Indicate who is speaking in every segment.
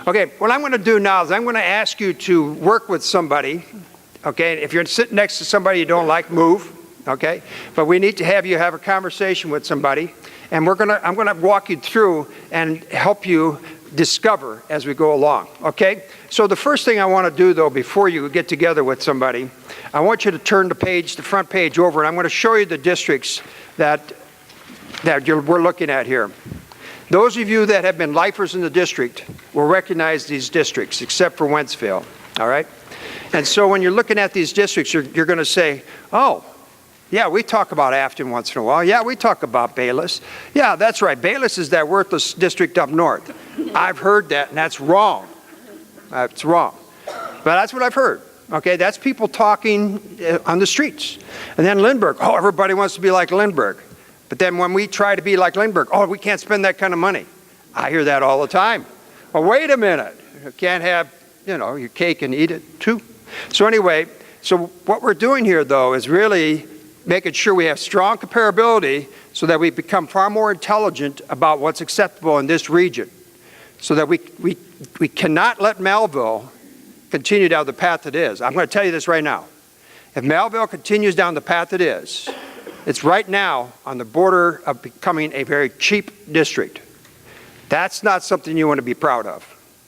Speaker 1: Okay, what I'm going to do now is I'm going to ask you to work with somebody. Okay, if you're sitting next to somebody you don't like, move. Okay, but we need to have you have a conversation with somebody, and I'm going to walk you through and help you discover as we go along. Okay, so the first thing I want to do though, before you get together with somebody, I want you to turn the front page over, and I'm going to show you the districts that we're looking at here. Those of you that have been lifers in the district will recognize these districts, except for Wentzville. All right, and so when you're looking at these districts, you're going to say, oh, yeah, we talk about Afton once in a while. Yeah, we talk about Bayless. Yeah, that's right. Bayless is that worthless district up north. I've heard that, and that's wrong. That's wrong. But that's what I've heard. Okay, that's people talking on the streets. And then Lindbergh, oh, everybody wants to be like Lindbergh. But then when we try to be like Lindbergh, oh, we can't spend that kind of money. I hear that all the time. Well, wait a minute. You can't have, your cake and eat it too. So anyway, so what we're doing here, though, is really making sure we have strong comparability so that we become far more intelligent about what's acceptable in this region. So that we cannot let Mehlville continue down the path it is. I'm going to tell you this right now. If Mehlville continues down the path it is, it's right now on the border of becoming a very cheap district. That's not something you want to be proud of,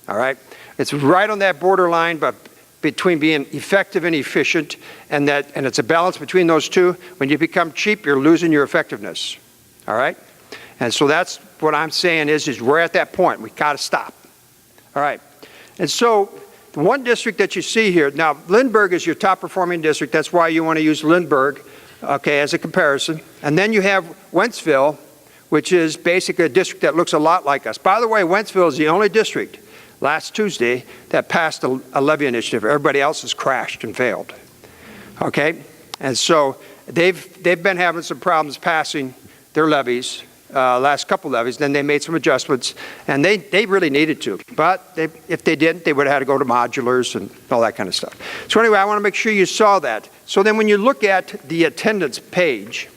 Speaker 1: all right? It's right on that borderline, but between being effective and efficient, and it's a balance between those two. When you become cheap, you're losing your effectiveness, all right? And so that's what I'm saying is we're at that point. We've got to stop, all right? And so the one district that you see here, now Lindbergh is your top performing district. That's why you want to use Lindbergh, okay, as a comparison. And then you have Wentzville, which is basically a district that looks a lot like us. By the way, Wentzville is the only district last Tuesday that passed a levy initiative. Everybody else has crashed and failed. Okay? And so they've been having some problems passing their levies, last couple levies. Then they made some adjustments, and they really needed to. But if they didn't, they would have had to go to modulars and all that kind of stuff. So anyway, I want to make sure you saw that. So then when you look at the attendance page,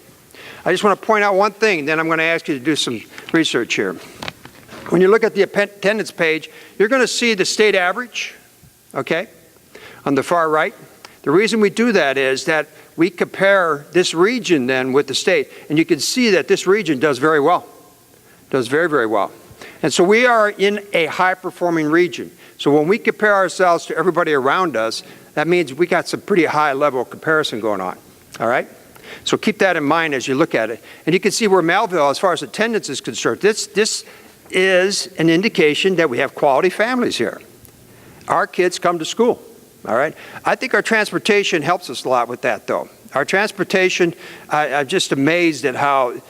Speaker 1: I just want to point out one thing, then I'm going to ask you to do some research here. When you look at the attendance page, you're going to see the state average, okay, on the far right. The reason we do that is that we compare this region then with the state, and you can see that this region does very well, does very, very well. And so we are in a high-performing region. So when we compare ourselves to everybody around us, that means we got some pretty high level of comparison going on, all right? So keep that in mind as you look at it. And you can see where Mehlville, as far as attendance is concerned, this is an indication that we have quality families here. Our kids come to school, all right? I think our transportation helps us a lot with that, though. Our transportation, I'm just amazed at how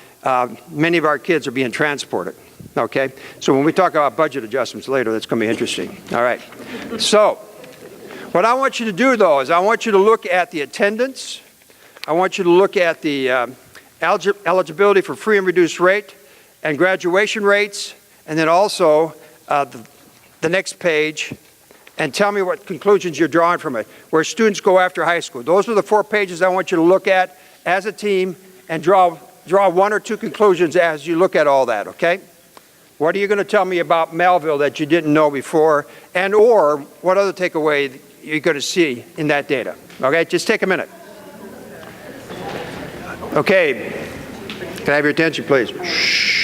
Speaker 1: many of our kids are being transported, okay? So when we talk about budget adjustments later, that's going to be interesting, all right? So what I want you to do, though, is I want you to look at the attendance. I want you to look at the eligibility for free and reduced rate and graduation rates, and then also the next page, and tell me what conclusions you're drawing from it, where students go after high school. Those are the 4 pages I want you to look at as a team and draw 1 or 2 conclusions as you look at all that, okay? What are you going to tell me about Mehlville that you didn't know before, and or what other takeaway you're going to see in that data? Okay, just take a minute. Okay, can I have your attention, please? Shh.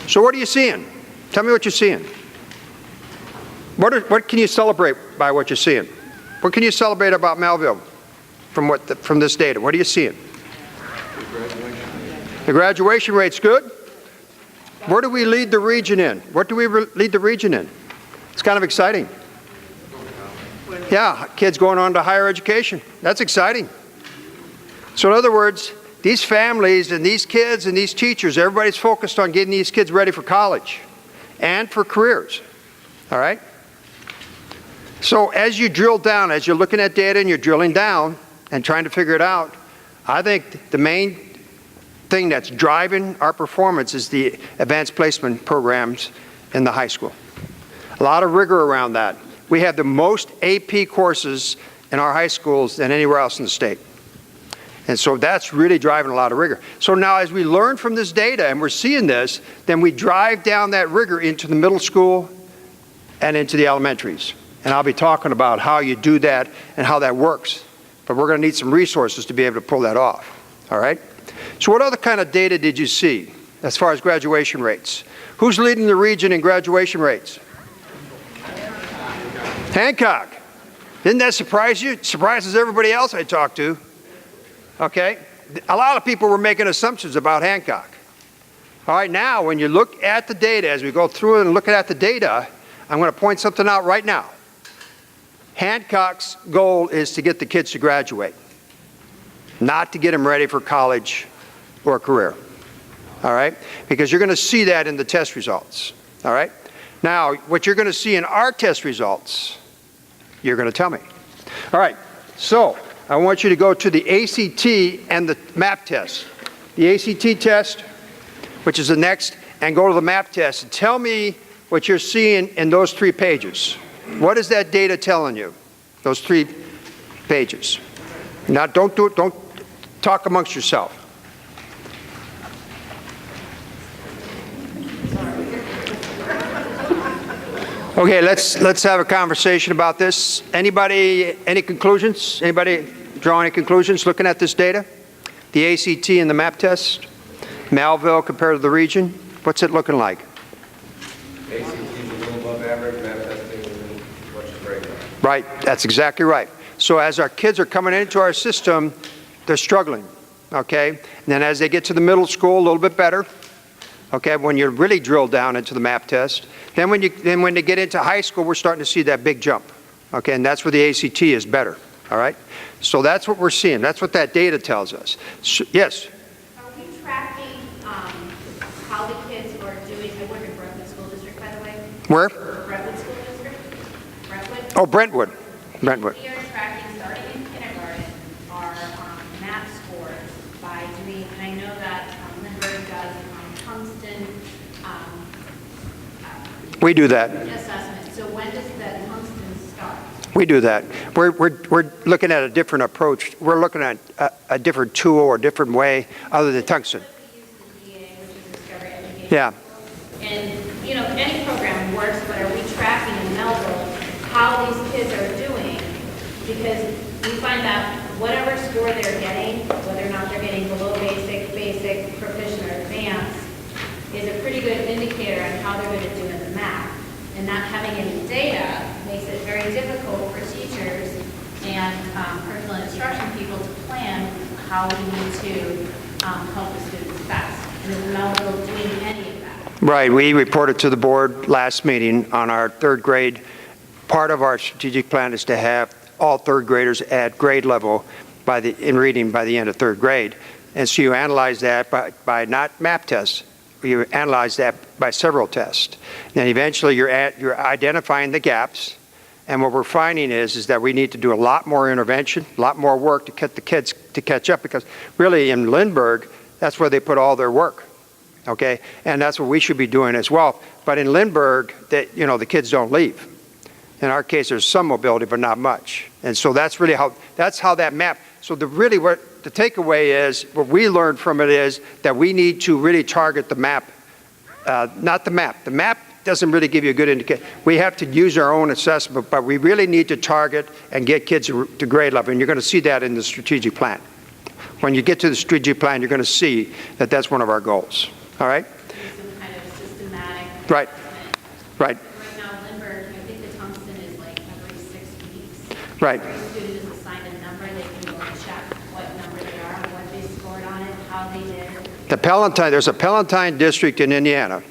Speaker 1: So what are you seeing? Tell me what you're seeing. What can you celebrate by what you're seeing? What can you celebrate about Mehlville from this data? What are you seeing? The graduation rate's good. Where do we lead the region in? What do we lead the region in? It's kind of exciting. Yeah, kids going on to higher education. That's exciting. So in other words, these families and these kids and these teachers, everybody's focused on getting these kids ready for college and for careers, all right? So as you drill down, as you're looking at data and you're drilling down and trying to figure it out, I think the main thing that's driving our performance is the advanced placement programs in the high school. A lot of rigor around that. We have the most AP courses in our high schools than anywhere else in the state. And so that's really driving a lot of rigor. So now as we learn from this data and we're seeing this, then we drive down that rigor into the middle school and into the elementaries. And I'll be talking about how you do that and how that works. But we're going to need some resources to be able to pull that off. All right? So what other kind of data did you see as far as graduation rates? Who's leading the region in graduation rates? Hancock. Didn't that surprise you? It surprises everybody else I talked to. Okay? A lot of people were making assumptions about Hancock. All right, now when you look at the data, as we go through it and look at the data, I'm going to point something out right now. Hancock's goal is to get the kids to graduate, not to get them ready for college or a career. All right? Because you're going to see that in the test results. All right? Now, what you're going to see in our test results, you're going to tell me. All right, so I want you to go to the ACT and the MAP test. The ACT test, which is the next, and go to the MAP test and tell me what you're seeing in those 3 pages. What is that data telling you? Those 3 pages. Now, don't talk amongst yourself. Okay, let's have a conversation about this. Anybody, any conclusions? Anybody draw any conclusions looking at this data? The ACT and the MAP test? Mehlville compared to the region? What's it looking like?
Speaker 2: ACT is a little above average, MAP testing is much greater.
Speaker 1: Right, that's exactly right. So as our kids are coming into our system, they're struggling, okay? And then as they get to the middle school, a little bit better. Okay, when you really drill down into the MAP test. Then when they get into high school, we're starting to see that big jump. Okay, and that's where the ACT is better. All right? So that's what we're seeing. That's what that data tells us. So, yes?
Speaker 3: Are we tracking how the kids are doing? I work in Brentwood School District, by the way.
Speaker 1: Where?
Speaker 3: Brentwood School District. Brentwood.
Speaker 1: Oh, Brentwood. Brentwood.
Speaker 3: We are tracking, starting in kindergarten, our MAP scores by doing, and I know that Lindbergh does tungsten
Speaker 1: We do that.
Speaker 3: assessment. So when does the tungsten start?
Speaker 1: We do that. We're looking at a different approach. We're looking at a different tool or a different way other than tungsten.
Speaker 3: We use the DA, which is Discovery Education.
Speaker 1: Yeah.
Speaker 3: And, you know, any program works, but are we tracking in Mehlville how these kids are doing? Because we find that whatever score they're getting, whether or not they're getting below basic, proficient, or advanced, is a pretty good indicator on how they're going to do in the math. And not having any data makes it very difficult for teachers and curriculum and instruction people to plan how we need to help the students best. And is Mehlville doing any of that?
Speaker 1: Right. We reported to the board last meeting on our 3rd grade. Part of our strategic plan is to have all 3rd graders at grade level in reading by the end of 3rd grade. And so you analyze that by not MAP tests. You analyze that by several tests. Then eventually you're identifying the gaps. And what we're finding is that we need to do a lot more intervention, a lot more work to get the kids to catch up, because really in Lindbergh, that's where they put all their work. Okay? And that's what we should be doing as well. But in Lindbergh, the kids don't leave. In our case, there's some mobility, but not much. And so that's really how that map. So what the takeaway is, what we learned from it is that we need to really target the map, not the map. The map doesn't really give you a good indicator. We have to use our own assessment, but we really need to target and get kids to grade level. And you're going to see that in the strategic plan. When you get to the strategic plan, you're going to see that that's one of our goals. All right?
Speaker 3: Some kind of systematic.
Speaker 1: Right. Right.
Speaker 3: Right now, Lindbergh, I think the tungsten is like every 6 weeks.
Speaker 1: Right.
Speaker 3: Every student is assigned a number. They can go and check what number they are, what they scored on it, how they did.
Speaker 1: There's a Palatine district in Indiana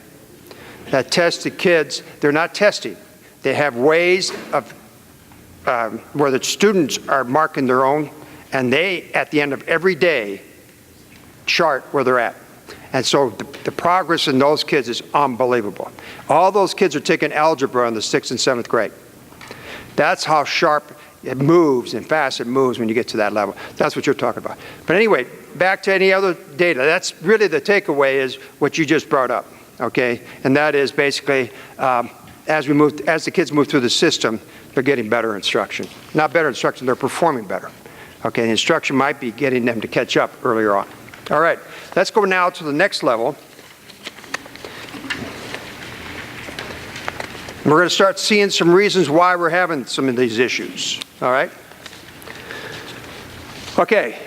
Speaker 1: that tests the kids. They're not testing. They have ways of where the students are marking their own, and they, at the end of every day, chart where they're at. And so the progress in those kids is unbelievable. All those kids are taking algebra in the 6th and 7th grade. That's how sharp it moves and fast it moves when you get to that level. That's what you're talking about. But anyway, back to any other data. That's really the takeaway is what you just brought up, okay? And that is basically as the kids move through the system, they're getting better instruction. Not better instruction, they're performing better. Okay, the instruction might be getting them to catch up earlier on. All right, let's go now to the next level. We're going to start seeing some reasons why we're having some of these issues, all right? Okay,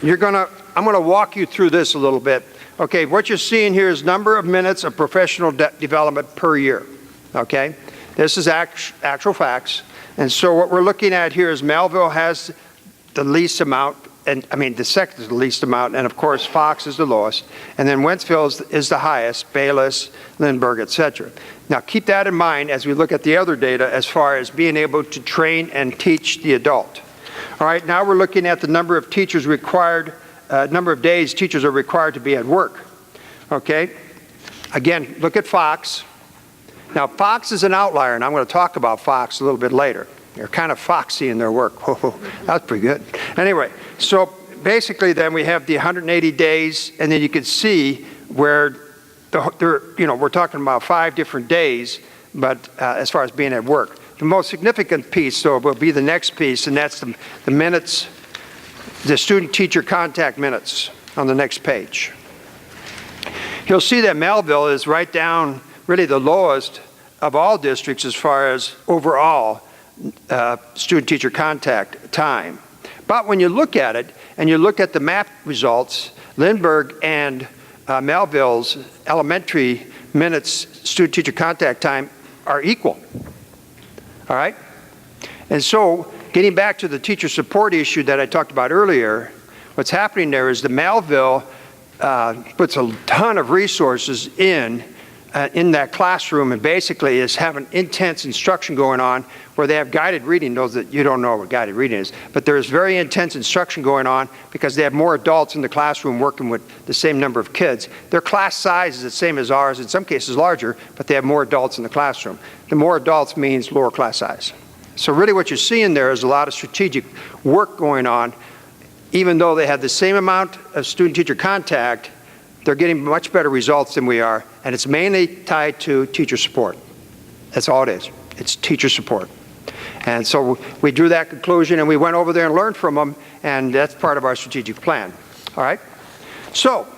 Speaker 1: I'm going to walk you through this a little bit. Okay, what you're seeing here is number of minutes of professional development per year, okay? This is actual facts. And so what we're looking at here is Mehlville has the least amount, and I mean the second is the least amount, and of course Fox is the lowest, and then Wentzville is the highest, Bayless, Lindbergh, etc. Now keep that in mind as we look at the other data as far as being able to train and teach the adult. All right, now we're looking at the number of teachers required, number of days teachers are required to be at work. Okay, again, look at Fox. Now Fox is an outlier, and I'm going to talk about Fox a little bit later. They're kind of foxy in their work. Oh, that's pretty good. Anyway, so basically then we have the 180 days, and then you can see where we're talking about 5 different days, but as far as being at work. The most significant piece, though, will be the next piece, and that's the minutes, the student-teacher contact minutes on the next page. You'll see that Mehlville is right down, really the lowest of all districts as far as overall student-teacher contact time. But when you look at it, and you look at the map results, Lindbergh and Mehlville's elementary minutes student-teacher contact time are equal. All right? And so, getting back to the teacher support issue that I talked about earlier, what's happening there is the Mehlville puts a ton of resources in that classroom, and basically is having intense instruction going on where they have guided reading. Those that you don't know what guided reading is, but there is very intense instruction going on because they have more adults in the classroom working with the same number of kids. Their class size is the same as ours, in some cases larger, but they have more adults in the classroom. The more adults means lower class size. So really what you're seeing there is a lot of strategic work going on. Even though they have the same amount of student-teacher contact, they're getting much better results than we are, and it's mainly tied to teacher support. That's all it is. It's teacher support. And so we drew that conclusion, and we went over there and learned from them, and that's part of our strategic plan. All right? So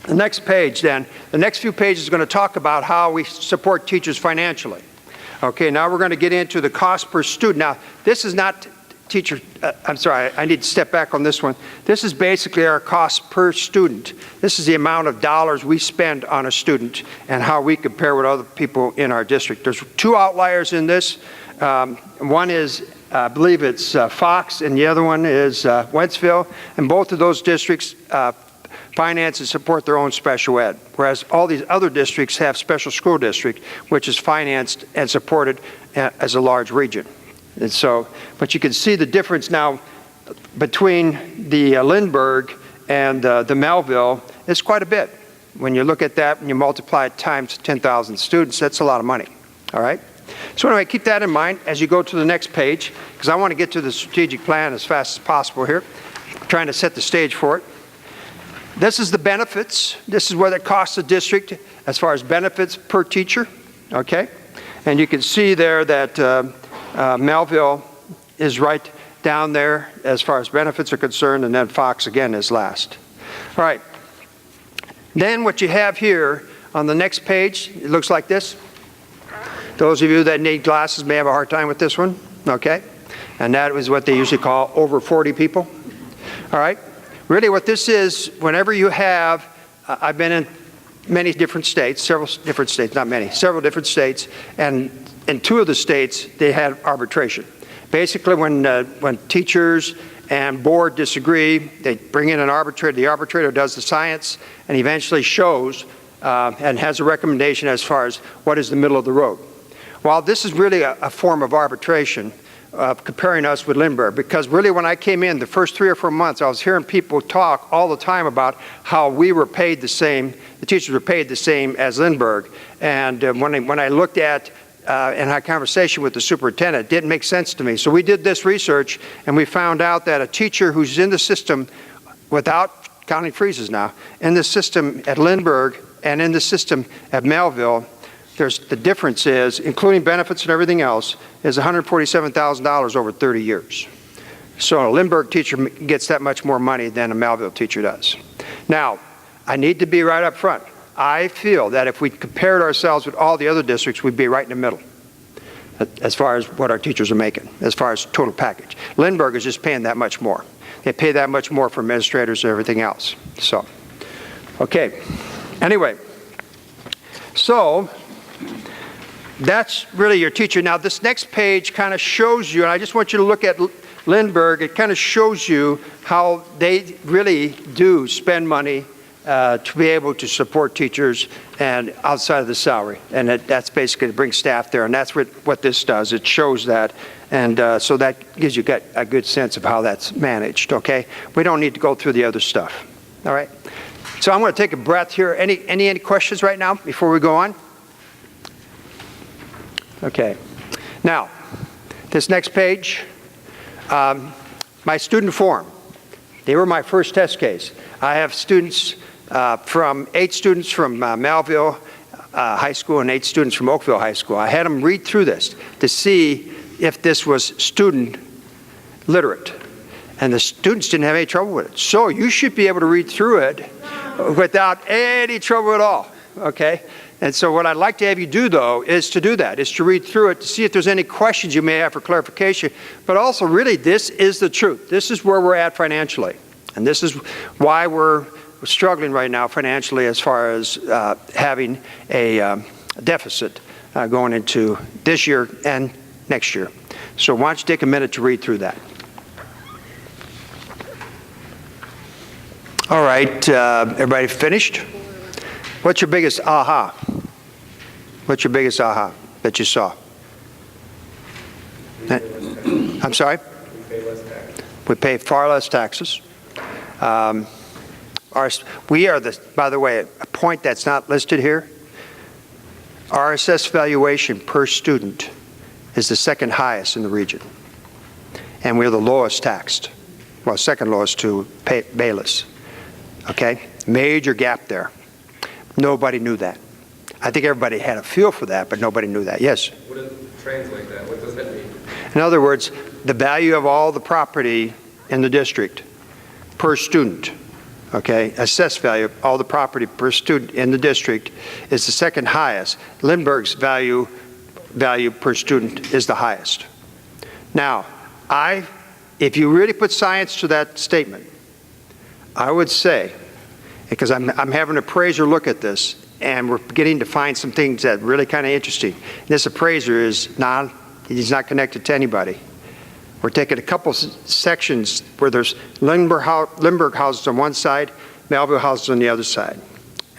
Speaker 1: the next page then, the next few pages are going to talk about how we support teachers financially. Okay, now we're going to get into the cost per student. Now, this is not teacher, I'm sorry, I need to step back on this one. This is basically our cost per student. This is the amount of dollars we spend on a student and how we compare with other people in our district. There's 2 outliers in this. One is, I believe it's Fox, and the other one is Wentzville, and both of those districts finance and support their own special ed, whereas all these other districts have special school district, which is financed and supported as a large region. And so, but you can see the difference now between the Lindbergh and the Mehlville. It's quite a bit. When you look at that and you multiply it times 10,000 students, that's a lot of money. All right? So anyway, keep that in mind as you go to the next page, because I want to get to the strategic plan as fast as possible here. I'm trying to set the stage for it. This is the benefits. This is what it costs the district as far as benefits per teacher. Okay? And you can see there that Mehlville is right down there as far as benefits are concerned, and then Fox again is last. All right. Then what you have here on the next page, it looks like this. Those of you that need glasses may have a hard time with this one, okay? And that was what they usually call over 40 people. All right. Really what this is, whenever you have, I've been in many different states, several different states, not many, several different states, and in 2 of the states, they had arbitration. Basically, when teachers and board disagree, they bring in an arbitrator. The arbitrator does the science and eventually shows and has a recommendation as far as what is the middle of the road. While this is really a form of arbitration, comparing us with Lindbergh, because really when I came in the first 3 or 4 months, I was hearing people talk all the time about how we were paid the same, the teachers were paid the same as Lindbergh. And when I looked at and had a conversation with the superintendent, it didn't make sense to me. So we did this research, and we found out that a teacher who's in the system, without counting freezes now, in the system at Lindbergh and in the system at Mehlville, the difference is, including benefits and everything else, is $147,000 over 30 years. So a Lindbergh teacher gets that much more money than a Mehlville teacher does. Now, I need to be right up front. I feel that if we compared ourselves with all the other districts, we'd be right in the middle as far as what our teachers are making, as far as total package. Lindbergh is just paying that much more. They pay that much more for administrators and everything else. So, okay. Anyway, so that's really your teacher. Now, this next page kind of shows you, and I just want you to look at Lindbergh. It kind of shows you how they really do spend money to be able to support teachers and outside of the salary. And that's basically to bring staff there. And that's what this does. It shows that. And so that gives you a good sense of how that's managed, okay? We don't need to go through the other stuff, all right? So I'm going to take a breath here. Any questions right now before we go on? Okay. Now, this next page, my student forum. They were my first test case. I have students from 8 students from Mehlville High School and 8 students from Oakville High School. I had them read through this to see if this was student literate. And the students didn't have any trouble with it. So you should be able to read through it without any trouble at all, okay? And so what I'd like to have you do, though, is to do that, is to read through it to see if there's any questions you may have for clarification. But also, really, this is the truth. This is where we're at financially. And this is why we're struggling right now financially as far as having a deficit going into this year and next year. So why don't you take a minute to read through that. All right, everybody finished? What's your biggest aha? What's your biggest aha that you saw? I'm sorry?
Speaker 2: We pay less tax.
Speaker 1: We pay far less taxes. We are by the way, a point that's not listed here, our assessed valuation per student is the second highest in the region. And we're the lowest taxed. Well, second lowest to Bayless. Okay? Major gap there. Nobody knew that. I think everybody had a feel for that, but nobody knew that. Yes?
Speaker 2: What does translate that? What does that mean?
Speaker 1: In other words, the value of all the property in the district per student, okay, assessed value of all the property per student in the district is the second highest. Lindbergh's value per student is the highest. Now, if you really put science to that statement, I would say, because I'm having an appraiser look at this, and we're beginning to find some things that are really kind of interesting. This appraiser he's not connected to anybody. We're taking a couple sections where there's Lindbergh houses on one side, Mehlville houses on the other side.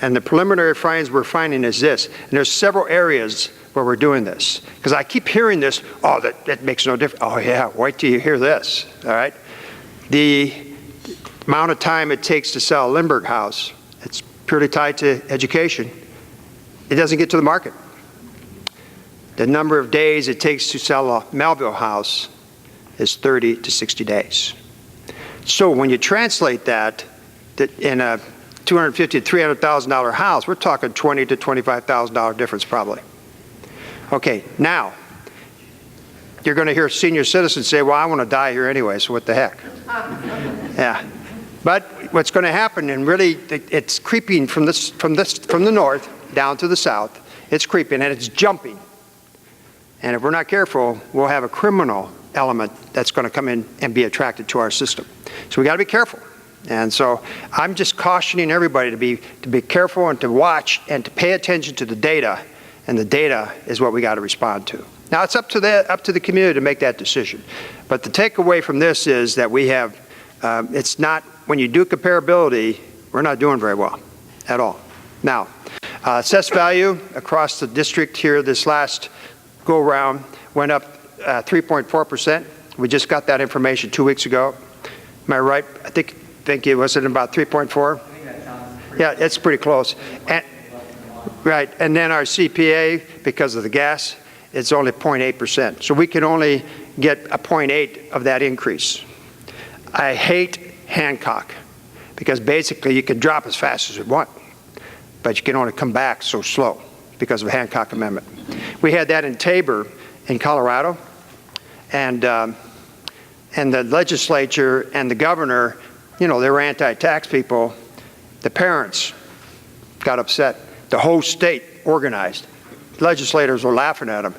Speaker 1: And the preliminary findings we're finding is this, and there's several areas where we're doing this. Because I keep hearing this, oh, that makes no difference. Oh yeah, wait till you hear this, all right? The amount of time it takes to sell a Lindbergh house, it's purely tied to education. It doesn't get to the market. The number of days it takes to sell a Mehlville house is 30 to 60 days. So when you translate that in a $250,000 to $300,000 house, we're talking $20,000 to $25,000 difference probably. Okay, now, you're going to hear senior citizens say, well, I want to die here anyway, so what the heck? Yeah. But what's going to happen, and really it's creeping from the north down to the south, it's creeping and it's jumping. And if we're not careful, we'll have a criminal element that's going to come in and be attracted to our system. So we got to be careful. And so I'm just cautioning everybody to be careful and to watch and to pay attention to the data. And the data is what we got to respond to. Now it's up to the community to make that decision. But the takeaway from this is that we have, it's not, when you do comparability, we're not doing very well at all. Now, assessed value across the district here this last go around went up 3.4%. We just got that information 2 weeks ago. Am I right? I think it was at about 3.4. Yeah, it's pretty close. Right, and then our CPA, because of the gas, it's only 0.8%. So we can only get a 0.8 of that increase. I hate Hancock, because basically you can drop as fast as you want, but you can only come back so slow because of the Hancock Amendment. We had that in Tabor in Colorado, and the legislature and the governor, you know, they were anti-tax people. The parents got upset. The whole state organized. Legislators were laughing at them,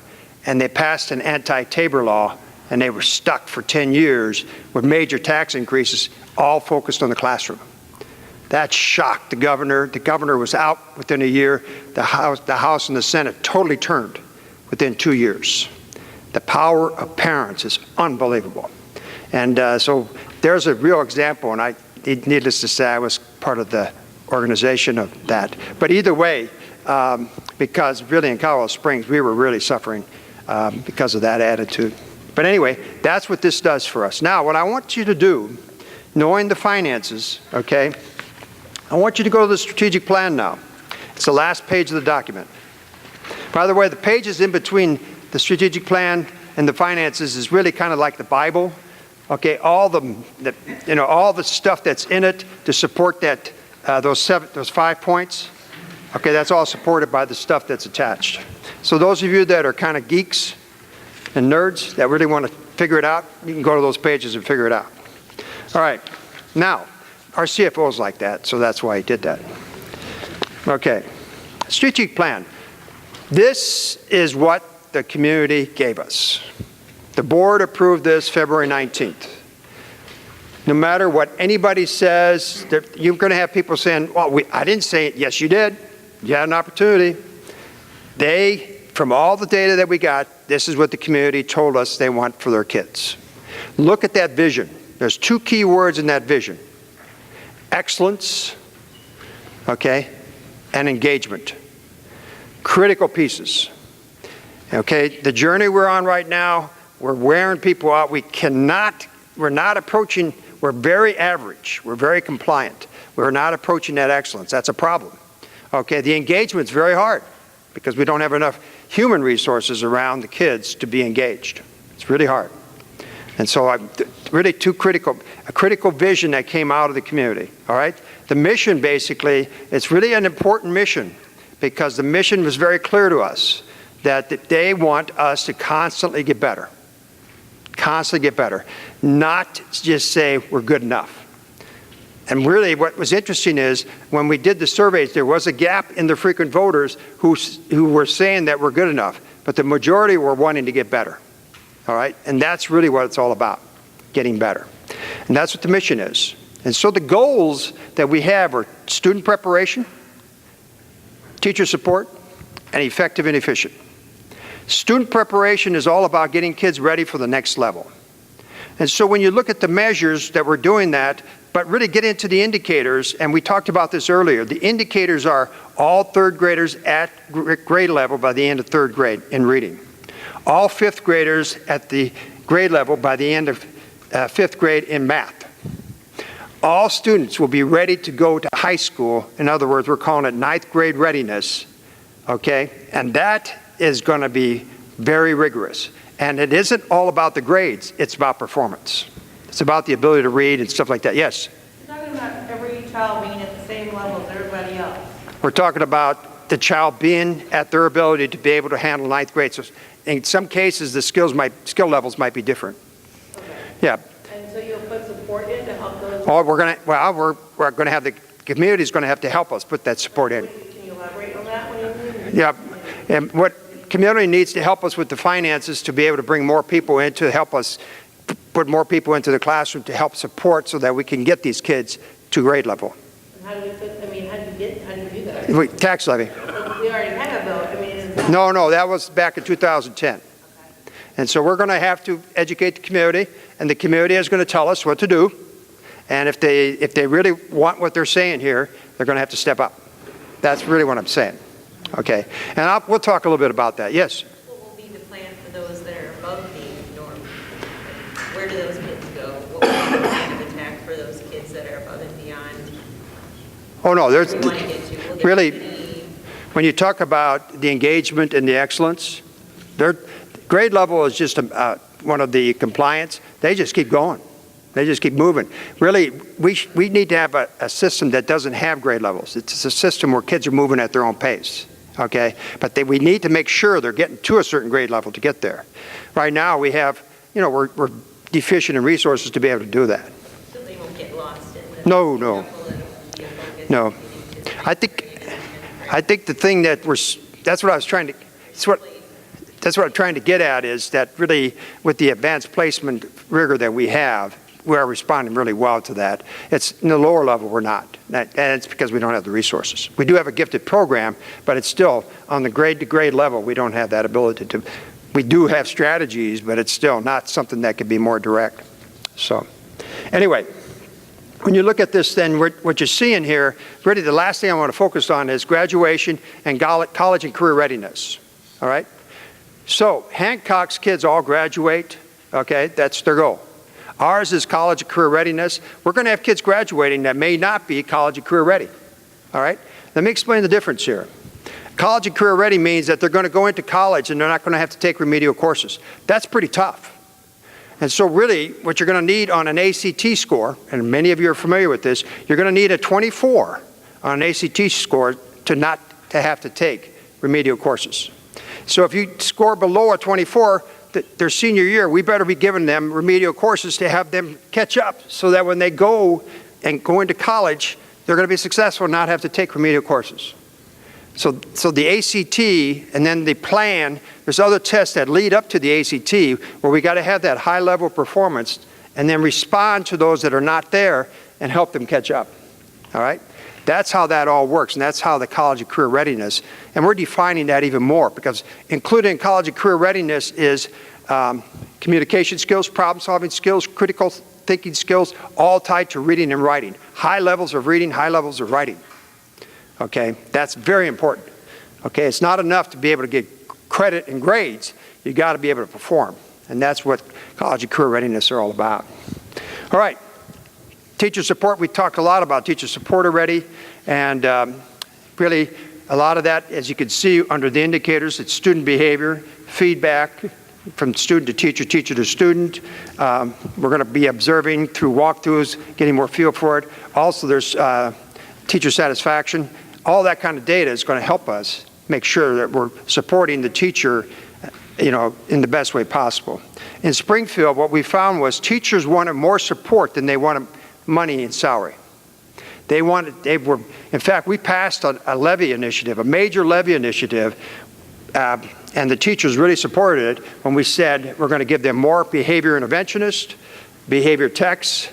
Speaker 1: and they passed an anti-Tabor law, and they were stuck for 10 years with major tax increases, all focused on the classroom. That shocked the governor. The governor was out within a year. The House and the Senate totally turned within 2 years. The power of parents is unbelievable. And so there's a real example, and needless to say, I was part of the organization of that. But either way, because really in Colorado Springs, we were really suffering because of that attitude. But anyway, that's what this does for us. Now, what I want you to do, knowing the finances, okay, I want you to go to the strategic plan now. It's the last page of the document. By the way, the pages in between the strategic plan and the finances is really kind of like the Bible. Okay, all the stuff that's in it to support that those 5 points. Okay, that's all supported by the stuff that's attached. So those of you that are kind of geeks and nerds that really want to figure it out, you can go to those pages and figure it out. All right, now our CFO is like that, so that's why he did that. Okay, strategic plan. This is what the community gave us. The board approved this February 19th. No matter what anybody says, you're going to have people saying, well, I didn't say it. Yes, you did. You had an opportunity. From all the data that we got, this is what the community told us they want for their kids. Look at that vision. There's 2 key words in that vision. Excellence, okay, and engagement. Critical pieces. Okay, the journey we're on right now, we're wearing people out. We're not approaching, we're very average. We're very compliant. We're not approaching that excellence. That's a problem. Okay, the engagement's very hard because we don't have enough human resources around the kids to be engaged. It's really hard. And so really a critical vision that came out of the community, all right? The mission basically, it's really an important mission because the mission was very clear to us that they want us to constantly get better. Constantly get better. Not just say we're good enough. And really what was interesting is when we did the surveys, there was a gap in the frequent voters who were saying that we're good enough, but the majority were wanting to get better. All right? And that's really what it's all about, getting better. And that's what the mission is. And so the goals that we have are student preparation, teacher support, and effective and efficient. Student preparation is all about getting kids ready for the next level. And so when you look at the measures that we're doing that, but really get into the indicators, and we talked about this earlier, the indicators are all 3rd graders at grade level by the end of 3rd grade in reading. All 5th graders at the grade level by the end of 5th grade in math. All students will be ready to go to high school. In other words, we're calling it 9th grade readiness, okay? And that is going to be very rigorous. And it isn't all about the grades, it's about performance. It's about the ability to read and stuff like that. Yes?
Speaker 4: You're talking about every child being at the same level as everybody else.
Speaker 1: We're talking about the child being at their ability to be able to handle 9th grade. So in some cases, the skill levels might be different.
Speaker 4: Okay.
Speaker 1: Yeah.
Speaker 4: And so you'll put support in to help those?
Speaker 1: Oh, we're going to have the community's going to have to help us put that support in.
Speaker 4: Can you elaborate on that when you move?
Speaker 1: Yeah. And what community needs to help us with the finances to be able to bring more people in to help us put more people into the classroom to help support so that we can get these kids to grade level.
Speaker 4: And how do we put, how do you do that?
Speaker 1: Tax levy.
Speaker 4: We already have though, it's not.
Speaker 1: No, that was back in 2010.
Speaker 4: Okay.
Speaker 1: And so we're going to have to educate the community, and the community is going to tell us what to do. And if they really want what they're saying here, they're going to have to step up. That's really what I'm saying. Okay. And we'll talk a little bit about that. Yes?
Speaker 5: What will be the plan for those that are above the norm? Where do those kids go? What will be the plan of attack for those kids that are above and beyond?
Speaker 1: Oh, no. There's
Speaker 5: Where we want to get to? Will there
Speaker 1: really,
Speaker 5: be any-
Speaker 1: when you talk about the engagement and the excellence, their grade level is just one of the compliance. They just keep going. They just keep moving. Really, we need to have a system that doesn't have grade levels. It's a system where kids are moving at their own pace. Okay, but we need to make sure they're getting to a certain grade level to get there. Right now, we have, we're deficient in resources to be able to do that.
Speaker 5: So they won't get lost in the
Speaker 1: No.
Speaker 5: shuffle and be a focus
Speaker 1: No.
Speaker 5: on getting to
Speaker 1: I think,
Speaker 5: grade and
Speaker 1: I think the thing that that's what I was trying to, that's what I'm trying to get at is that really with the advanced placement rigor that we have, we are responding really well to that. It's in the lower level, we're not. And it's because we don't have the resources. We do have a gifted program, but it's still on the grade to grade level, we don't have that ability to, we do have strategies, but it's still not something that could be more direct. So anyway, when you look at this then, what you're seeing here, really the last thing I want to focus on is graduation and college and career readiness, all right? So Hancock's kids all graduate, okay, that's their goal. Ours is college and career readiness. We're going to have kids graduating that may not be college and career ready, all right? Let me explain the difference here. College and career ready means that they're going to go into college and they're not going to have to take remedial courses. That's pretty tough. And so really, what you're going to need on an ACT score, and many of you are familiar with this, you're going to need a 24 on an ACT score to not to have to take remedial courses. So if you score below a 24, their senior year, we better be giving them remedial courses to have them catch up so that when they go into college, they're going to be successful and not have to take remedial courses. So the ACT and then the plan, there's other tests that lead up to the ACT where we got to have that high level performance and then respond to those that are not there and help them catch up, all right? That's how that all works, and that's how the college and career readiness, and we're defining that even more because included in college and career readiness is communication skills, problem solving skills, critical thinking skills, all tied to reading and writing. High levels of reading, high levels of writing. Okay, that's very important. Okay, it's not enough to be able to get credit and grades. You got to be able to perform, and that's what college and career readiness are all about. All right, teacher support. We talked a lot about teacher support already, and really a lot of that, as you can see under the indicators, it's student behavior, feedback from student to teacher, teacher to student. We're going to be observing through walkthroughs, getting more feel for it. Also, there's teacher satisfaction. All that kind of data is going to help us make sure that we're supporting the teacher, you know, in the best way possible. In Springfield, what we found was teachers wanted more support than they wanted money and salary. In fact, we passed a levy initiative, a major levy initiative, and the teachers really supported it when we said we're going to give them more behavior interventionists, behavior techs,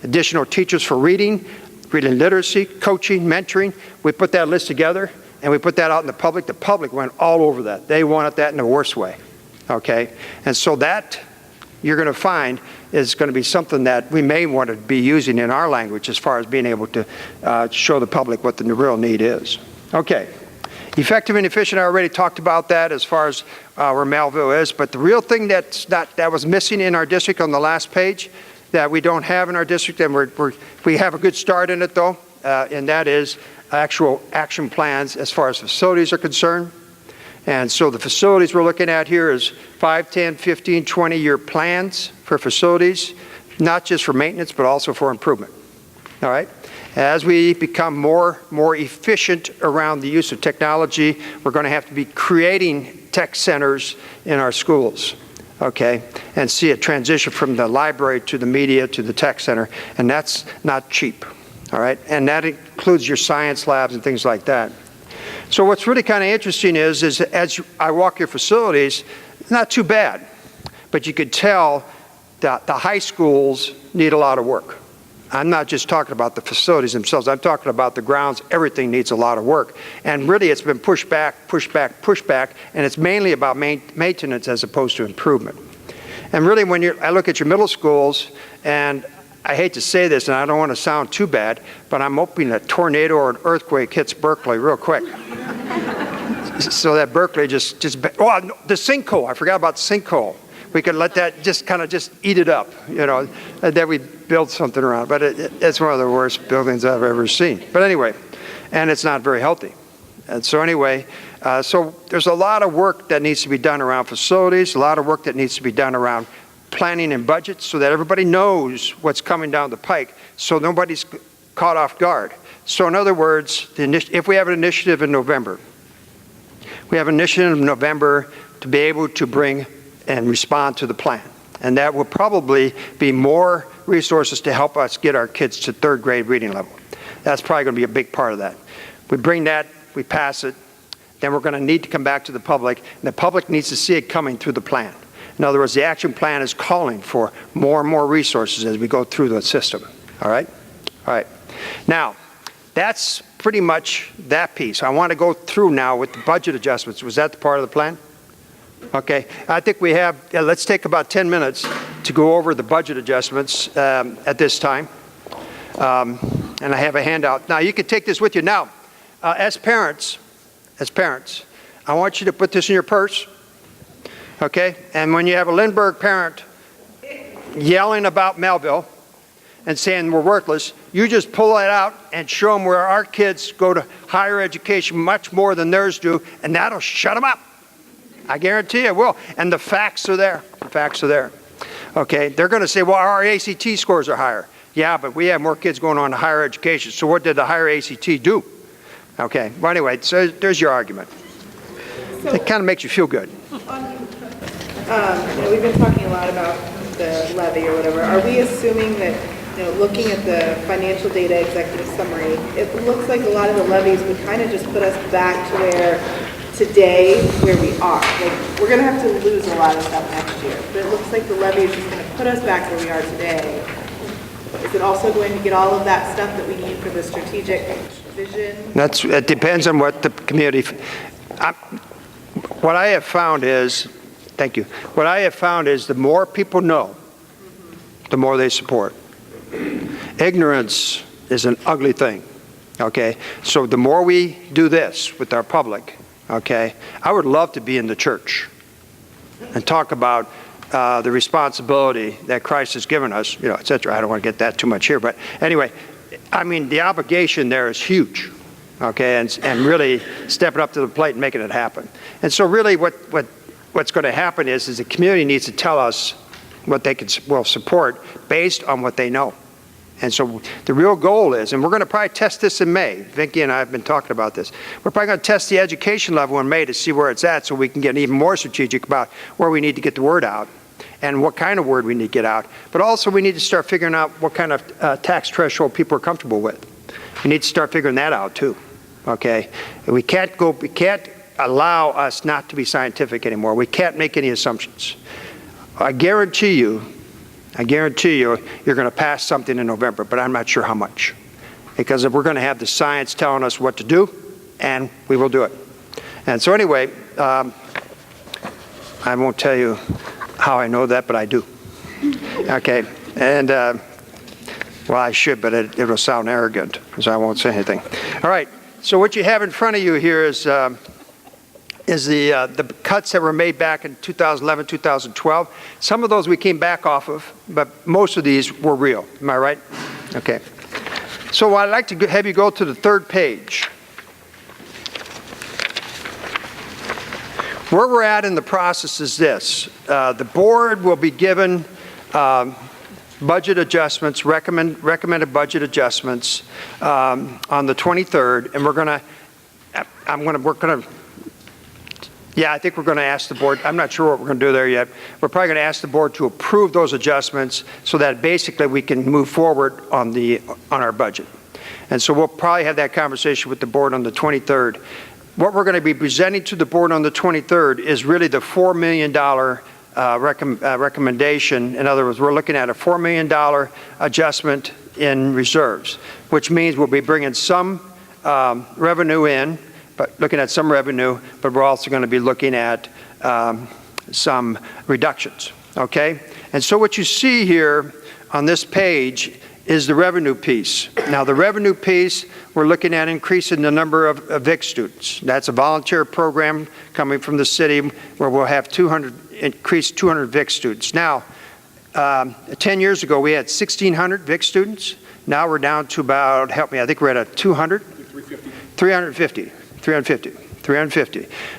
Speaker 1: additional teachers for reading literacy, coaching, mentoring. We put that list together and we put that out in the public. The public went all over that. They wanted that in the worst way, okay? And so that you're going to find is going to be something that we may want to be using in our language as far as being able to show the public what the real need is. Okay, effective and efficient, I already talked about that as far as where Mehlville is, but the real thing that was missing in our district on the last page that we don't have in our district, and we have a good start in it though, and that is actual action plans as far as facilities are concerned. And so the facilities we're looking at here is 5, 10, 15, 20-year plans for facilities, not just for maintenance, but also for improvement, all right? As we become more efficient around the use of technology, we're going to have to be creating tech centers in our schools, okay? And see a transition from the library to the media to the tech center, and that's not cheap, all right? And that includes your science labs and things like that. So what's really kind of interesting is as I walk your facilities, it's not too bad, but you could tell that the high schools need a lot of work. I'm not just talking about the facilities themselves. I'm talking about the grounds. Everything needs a lot of work. And really it's been pushed back, and it's mainly about maintenance as opposed to improvement. And really when I look at your middle schools, and I hate to say this, and I don't want to sound too bad, but I'm hoping a tornado or an earthquake hits Berkeley real quick. So that Berkeley the sinkhole, I forgot about the sinkhole. We could let that just eat it up, you know, and then we build something around. But it's one of the worst buildings I've ever seen. But anyway, and it's not very healthy. And so anyway, so there's a lot of work that needs to be done around facilities, a lot of work that needs to be done around planning and budget so that everybody knows what's coming down the pike so nobody's caught off guard. So in other words, if we have an initiative in November, we have an initiative in November to be able to bring and respond to the plan. And that will probably be more resources to help us get our kids to third grade reading level. That's probably going to be a big part of that. We bring that, we pass it, then we're going to need to come back to the public, and the public needs to see it coming through the plan. In other words, the action plan is calling for more and more resources as we go through the system. All right? All right. Now, that's pretty much that piece. I want to go through now with the budget adjustments. Was that the part of the plan? Okay. I think we have, let's take about 10 minutes to go over the budget adjustments at this time. And I have a handout. Now, you can take this with you. Now, as parents, I want you to put this in your purse. Okay? And when you have a Lindbergh parent yelling about Mehlville and saying we're worthless, you just pull it out and show them where our kids go to higher education much more than theirs do, and that'll shut them up. I guarantee it will. And the facts are there. The facts are there. Okay? They're going to say, well, our ACT scores are higher. Yeah, but we have more kids going on to higher education. So what did the higher ACT do? Okay. Well, anyway, so there's your argument. It kind of makes you feel good.
Speaker 6: We've been talking a lot about the levy or whatever. Are we assuming that, looking at the financial data executive summary, it looks like a lot of the levies would kind of just put us back to where we are. Like, we're going to have to lose a lot of stuff next year, but it looks like the levy is just going to put us back where we are today. Is it also going to get all of that stuff that we need for the strategic vision?
Speaker 1: It depends on what the community. What I have found is, thank you. What I have found is the more people know, the more they support. Ignorance is an ugly thing. Okay, so the more we do this with our public, okay, I would love to be in the church and talk about the responsibility that Christ has given us, et cetera. I don't want to get that too much here, but anyway, I mean, the obligation there is huge, okay, and really stepping up to the plate and making it happen. And so really what's going to happen is the community needs to tell us what they will support based on what they know. And so the real goal is, and we're going to probably test this in May. Vicki and I have been talking about this. We're probably going to test the education level in May to see where it's at so we can get even more strategic about where we need to get the word out and what kind of word we need to get out. But also we need to start figuring out what kind of tax threshold people are comfortable with. We need to start figuring that out too, okay? We can't allow us not to be scientific anymore. We can't make any assumptions. I guarantee you, you're going to pass something in November, but I'm not sure how much. Because if we're going to have the science telling us what to do, and we will do it. And so anyway, I won't tell you how I know that, but I do. Okay, and well, I should, but it will sound arrogant, so I won't say anything. All right, so what you have in front of you here is the cuts that were made back in 2011, 2012. Some of those we came back off of, but most of these were real. Am I right? Okay. So I'd like to have you go to the third page. Where we're at in the process is this. The board will be given budget adjustments, recommended budget adjustments on the 23rd, and I think we're going to ask the board. I'm not sure what we're going to do there yet. We're probably going to ask the board to approve those adjustments so that basically we can move forward on our budget. And so we'll probably have that conversation with the board on the 23rd. What we're going to be presenting to the board on the 23rd is really the $4 million recommendation. In other words, we're looking at a $4 million adjustment in reserves, which means we'll be bringing some revenue in, but looking at some revenue, but we're also going to be looking at some reductions, okay? And so what you see here on this page is the revenue piece. Now the revenue piece, we're looking at increasing the number of VIC students. That's a volunteer program coming from the city where we'll have increased 200 VIC students. Now, 10 years ago we had 1,600 VIC students. Now we're down to about, help me, I think we're at 200? 350.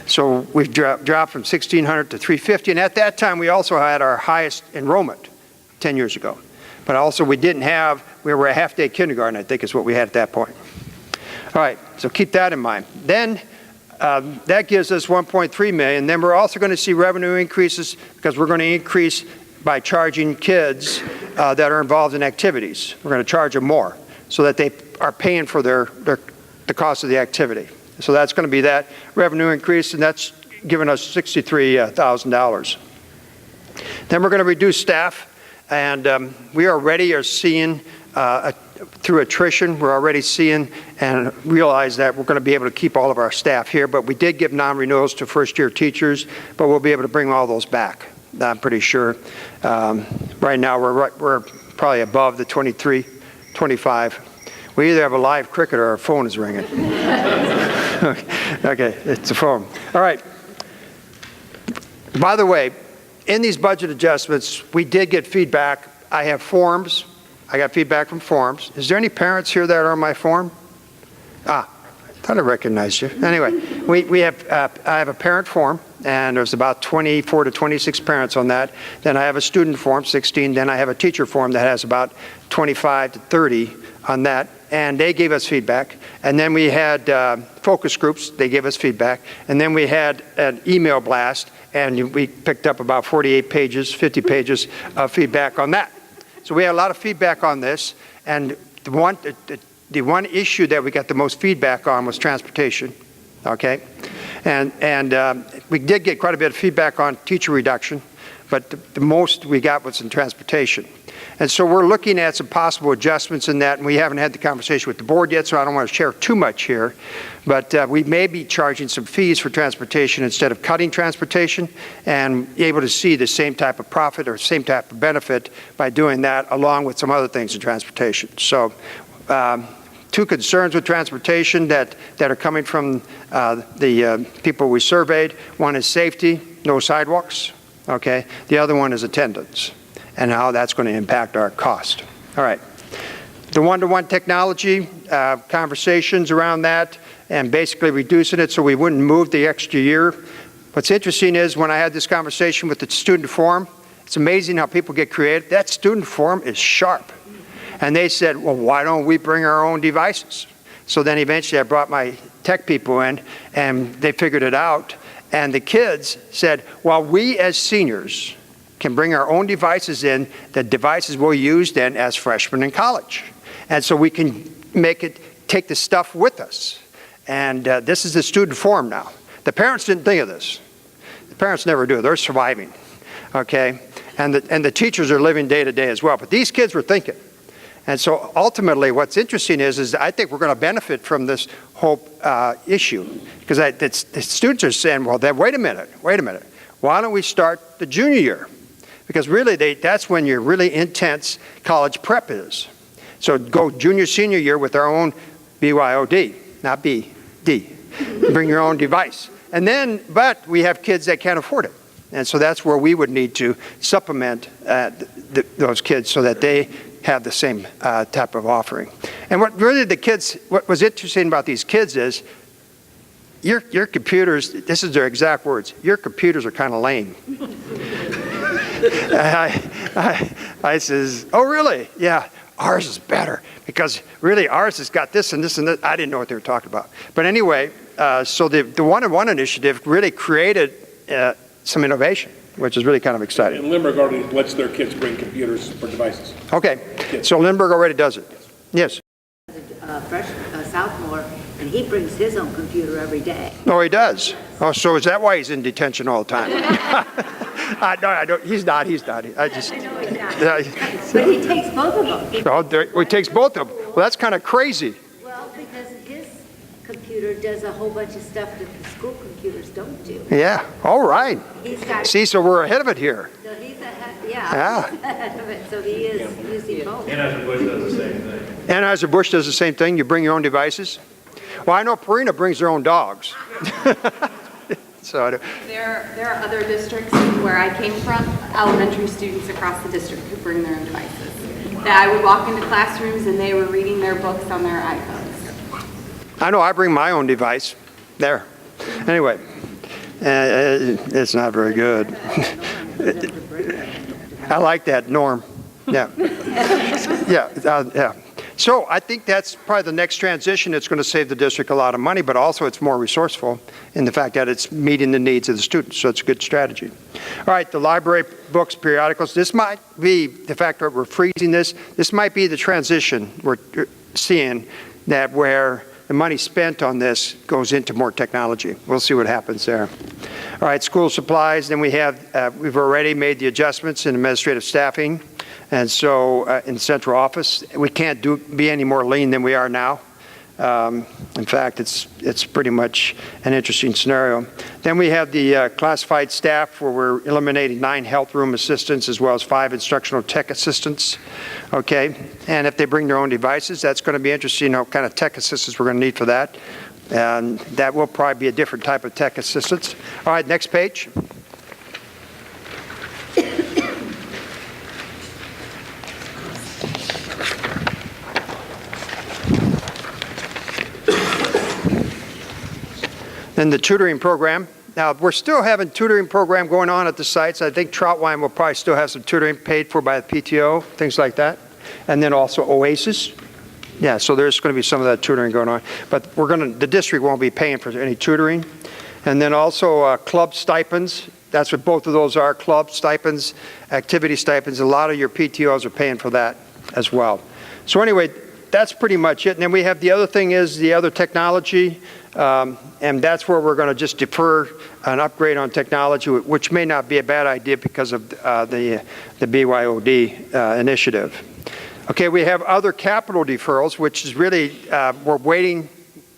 Speaker 1: So we've dropped from 1,600 to 350, and at that time we also had our highest enrollment 10 years ago. But also we were a half-day kindergarten, I think is what we had at that point. All right, so keep that in mind. Then that gives us 1.3 million. Then we're also going to see revenue increases because we're going to increase by charging kids that are involved in activities. We're going to charge them more so that they are paying for their the cost of the activity. So that's going to be that revenue increase, and that's giving us $63,000. Then we're going to reduce staff, and we already are seeing, through attrition, we're already seeing and realize that we're going to be able to keep all of our staff here, but we did give non-renewals to first-year teachers, but we'll be able to bring all those back, I'm pretty sure. Right now, we're probably above the 23, 25. We either have a live cricket or our phone is ringing. Okay, it's a phone. All right. By the way, in these budget adjustments, we did get feedback. I have forms. I got feedback from forms. Is there any parents here that are on my form? I thought I recognized you. Anyway, I have a parent form, and there's about 24 to 26 parents on that. Then I have a student form, 16. Then I have a teacher form that has about 25 to 30 on that, and they gave us feedback. And then we had focus groups. They gave us feedback. And then we had an email blast, and we picked up about 48 pages, 50 pages of feedback on that. So we had a lot of feedback on this, and the one issue that we got the most feedback on was transportation, okay? And we did get quite a bit of feedback on teacher reduction, but the most we got was in transportation. And so we're looking at some possible adjustments in that, and we haven't had the conversation with the board yet, so I don't want to share too much here. But we may be charging some fees for transportation instead of cutting transportation, and able to see the same type of profit or same type of benefit by doing that, along with some other things in transportation. So two concerns with transportation that are coming from the people we surveyed. One is safety, no sidewalks, okay? The other one is attendance, and how that's going to impact our cost. All right. The one-to-one technology, conversations around that, and basically reducing it so we wouldn't move the extra year. What's interesting is when I had this conversation with the student forum, it's amazing how people get creative. That student forum is sharp. And they said, well, why don't we bring our own devices? So then eventually I brought my tech people in, and they figured it out. And the kids said, well, we as seniors can bring our own devices in, the devices we'll use then as freshmen in college. And so we can take the stuff with us. And this is the student forum now. The parents didn't think of this. The parents never do. They're surviving, okay? And the teachers are living day to day as well. But these kids were thinking. And so ultimately what's interesting is I think we're going to benefit from this whole issue. Because the students are saying, well, then wait a minute. Why don't we start the junior year? Because really that's when your really intense college prep is. So go junior, senior year with our own BYOD, not BD. Bring your own device. And then, but we have kids that can't afford it. And so that's where we would need to supplement those kids so that they have the same type of offering. And what was interesting about these kids is your computers, this is their exact words, your computers are kind of lame. I says, oh really? Yeah, ours is better because really ours has got this and this and that. I didn't know what they were talking about. But anyway, so the one-on-one initiative really created some innovation, which is really kind of exciting.
Speaker 7: And Limburg already lets their kids bring computers or devices.
Speaker 1: Okay, so Lindbergh already does it. Yes.
Speaker 8: Sophomore, and he brings his own computer every day.
Speaker 1: Oh, he does. Oh, so is that why he's in detention all the time? No, I don't. He's not. I just.
Speaker 8: I know he's not. But he takes both of them.
Speaker 1: Oh, he takes both of them. Well, that's kind of crazy.
Speaker 8: Well, because his computer does a whole bunch of stuff that the school computers don't do.
Speaker 1: Yeah. All right.
Speaker 8: He's got.
Speaker 1: See, so we're ahead of it here.
Speaker 8: So he's ahead, yeah. He's ahead of it. So he is using both.
Speaker 2: Anheuser-Busch does the same thing.
Speaker 1: Anheuser-Busch does the same thing. You bring your own devices. Well, I know Purina brings their own dogs. So
Speaker 9: There are other districts where I came from, elementary students across the district who bring their own devices. That I would walk into classrooms and they were reading their books on their iPhones.
Speaker 1: I know I bring my own device. There. Anyway, it's not very good. I like that, Norm. Yeah. Yeah. So I think that's probably the next transition. It's going to save the district a lot of money, but also it's more resourceful in the fact that it's meeting the needs of the students. So it's a good strategy. All right, the library, books, periodicals. This might be the fact that we're freezing this. This might be the transition we're seeing that where the money spent on this goes into more technology. We'll see what happens there. All right, school supplies, then we have, we've already made the adjustments in administrative staffing. And so in central office, we can't be any more lean than we are now. In fact, it's pretty much an interesting scenario. Then we have the classified staff where we're eliminating 9 health room assistants as well as 5 instructional tech assistants. Okay, and if they bring their own devices, that's going to be interesting what kind of tech assistants we're going to need for that. And that will probably be a different type of tech assistance. All right, next page. Then the tutoring program. Now, we're still having tutoring program going on at the sites. I think Troutwine will probably still have some tutoring paid for by the PTO, things like that. And then also Oasis. Yeah, so there's going to be some of that tutoring going on. But the district won't be paying for any tutoring. And then also club stipends. That's what both of those are, club stipends, activity stipends. A lot of your PTOs are paying for that as well. So anyway, that's pretty much it. And then we have the other thing is the other technology. And that's where we're going to just defer an upgrade on technology, which may not be a bad idea because of the BYOD initiative. Okay, we have other capital deferrals, which is really, we're waiting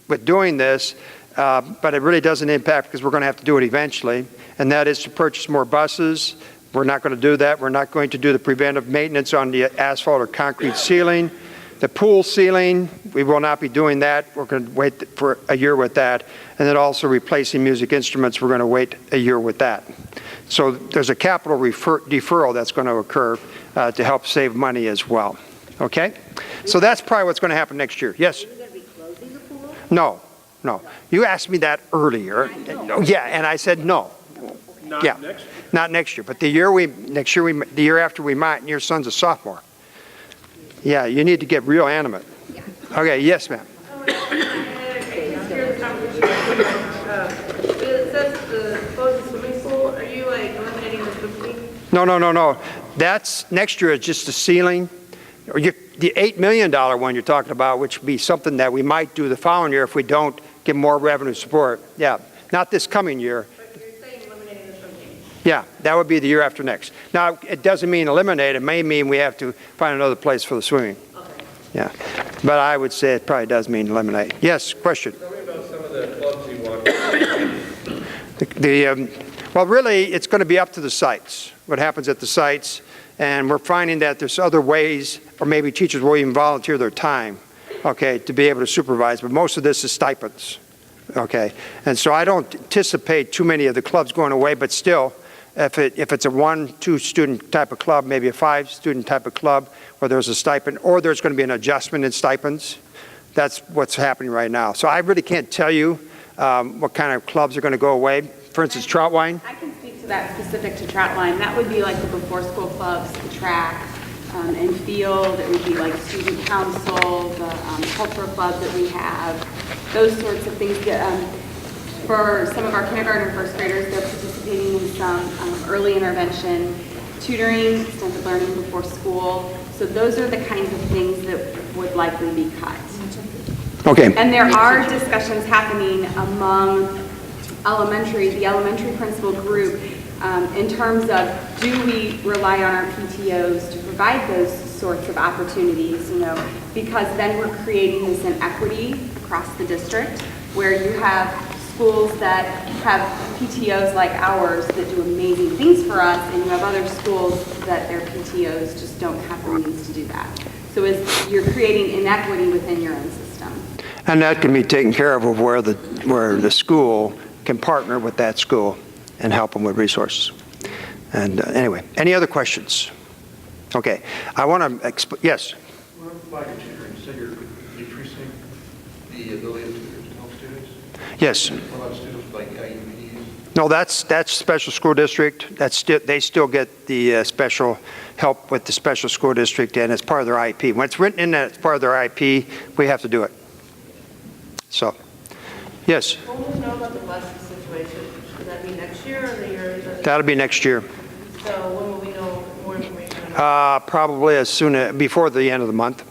Speaker 1: with doing this, but it really doesn't impact because we're going to have to do it eventually. And that is to purchase more buses. We're not going to do that. We're not going to do the preventive maintenance on the asphalt or concrete ceiling. The pool ceiling, we will not be doing that. We're going to wait for a year with that. And then also replacing music instruments, we're going to wait a year with that. So there's a capital deferral that's going to occur to help save money as well. Okay? So that's probably what's going to happen next year. Yes?
Speaker 8: Are you going to be closing the pool?
Speaker 1: No, no. You asked me that earlier. Yeah, and I said no.
Speaker 7: Not
Speaker 1: Yeah,
Speaker 7: next?
Speaker 1: not next year. But the year after we might, and your son's a sophomore. Yeah, you need to get real animate. Okay, yes, ma'am.
Speaker 4: It says the closed swimming pool, are you like eliminating the swimming?
Speaker 1: No. That's next year is just the ceiling. Or the $8 million one you're talking about, which would be something that we might do the following year if we don't get more revenue support. Yeah, not this coming year.
Speaker 4: But you're saying eliminating the swimming.
Speaker 1: Yeah, that would be the year after next. Now, it doesn't mean eliminate. It may mean we have to find another place for the swimming.
Speaker 4: Okay.
Speaker 1: Yeah, but I would say it probably does mean eliminate. Yes, question?
Speaker 2: Tell me about some of the clubs you want.
Speaker 1: Well, really, it's going to be up to the sites, what happens at the sites. And we're finding that there's other ways, or maybe teachers will even volunteer their time, okay, to be able to supervise. But most of this is stipends, okay? And so I don't anticipate too many of the clubs going away, but still, if it's a 1-2 student type of club, maybe a 5 student type of club where there's a stipend, or there's going to be an adjustment in stipends, that's what's happening right now. So I really can't tell you what kind of clubs are going to go away. For instance, Troutwine.
Speaker 9: I can speak to that specific to Troutline. That would be like the before school clubs, the track, and field. It would be like student council, the cultural club that we have, those sorts of things. For some of our kindergarten and first graders, they're participating in some early intervention tutoring, extensive learning before school. So those are the kinds of things that would likely be cut.
Speaker 1: Okay.
Speaker 9: And there are discussions happening among the elementary principal group in terms of, do we rely on our PTOs to provide those sorts of opportunities, because then we're creating this inequity across the district where you have schools that have PTOs like ours that do amazing things for us, and you have other schools that their PTOs just don't have the means to do that. So you're creating inequity within your own system.
Speaker 1: And that can be taken care of where the school can partner with that school and help them with resources. And anyway, any other questions? Okay, I want to, yes?
Speaker 10: What about your tutoring? So you're decreasing the ability of tutors to help students?
Speaker 1: Yes.
Speaker 10: What about students like IEPs?
Speaker 1: No, that's special school district. They still get the special help with the special school district, and it's part of their IEP. When it's written in that it's part of their IEP, we have to do it. So, yes?
Speaker 4: When we know about the buses situation, should that be next year or the year?
Speaker 1: That'll be next year.
Speaker 4: So when will we know more information on
Speaker 1: Probably before the end of the month.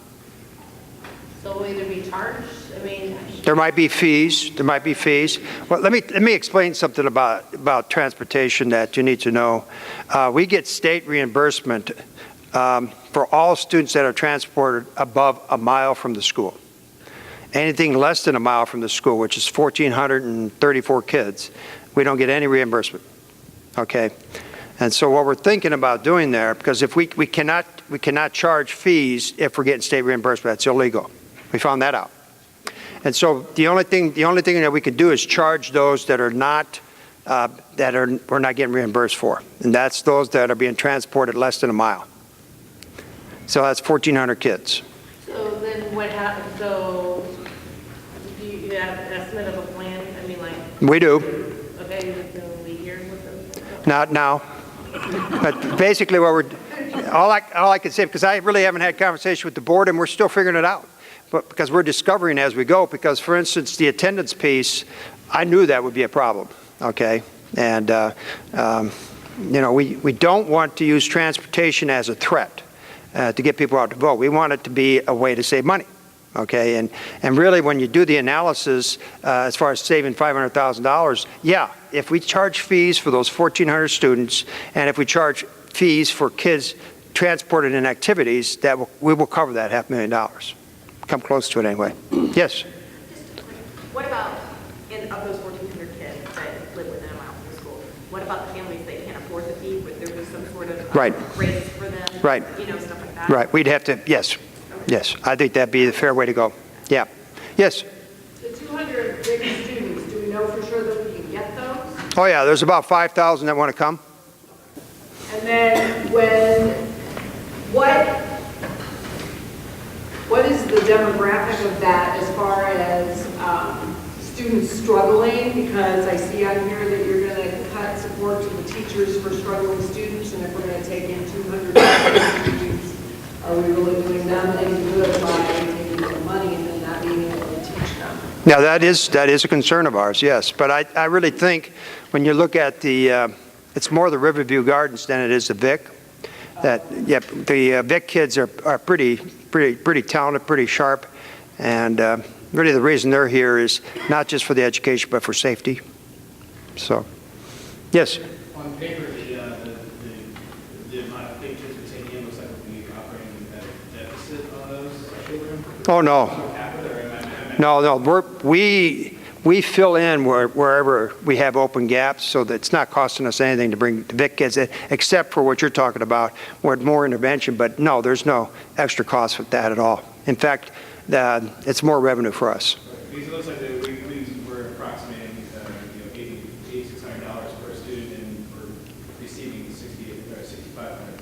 Speaker 4: So will either be charged? I mean,
Speaker 1: There might be fees. There might be fees. Well, let me explain something about transportation that you need to know. We get state reimbursement for all students that are transported above a mile from the school. Anything less than a mile from the school, which is 1,434 kids, we don't get any reimbursement. Okay, and so what we're thinking about doing there, because if we cannot charge fees if we're getting state reimbursement, that's illegal. We found that out. And so the only thing that we can do is charge those that are not we're not getting reimbursed for, and that's those that are being transported less than a mile. So that's 1,400 kids.
Speaker 4: So then what happens, so do you have an estimate of a plan? I mean, like,
Speaker 1: We do.
Speaker 4: okay, within the year with them?
Speaker 1: Not now. But basically what all I can say, because I really haven't had conversation with the board and we're still figuring it out. But because we're discovering as we go, because for instance, the attendance piece, I knew that would be a problem, okay? And, you know, we don't want to use transportation as a threat to get people out to vote. We want it to be a way to save money. Okay, and really when you do the analysis as far as saving $500,000, yeah, if we charge fees for those 1,400 students and if we charge fees for kids transported in activities, we will cover that $500,000. Come close to it anyway. Yes?
Speaker 4: What about, of those 1,400 kids that live within a mile from the school, what about the families that can't afford the fee? Would there be some sort of
Speaker 1: Right.
Speaker 4: raise for them?
Speaker 1: Right.
Speaker 4: You know, stuff like that?
Speaker 1: Right, we'd have to, yes, yes, I think that'd be the fair way to go. Yeah, yes?
Speaker 11: The 200 big students, do we know for sure that we can get those?
Speaker 1: Oh yeah, there's about 5,000 that want to come.
Speaker 11: And then what is the demographic of that as far as students struggling? Because I see on here that you're going to cut support to the teachers for struggling students, and if we're going to take in 200 students, are we really doing them any good by taking the money and then not being able to teach them?
Speaker 1: Now that is a concern of ours, yes. But I really think when you look at it's more the Riverview Gardens than it is the Vic. The Vic kids are pretty talented, pretty sharp, and really the reason they're here is not just for the education but for safety. So, yes.
Speaker 12: On paper, the amount of big kids we're taking in looks like we'll be operating at a deficit on those children.
Speaker 1: Oh no. No, we fill in wherever we have open gaps, so that it's not costing us anything to bring the Vic kids in, except for what you're talking about, where more intervention. But no, there's no extra cost with that at all. In fact, it's more revenue for us.
Speaker 12: Because it looks like we're approximating $8,600 per student, and we're receiving $6,500.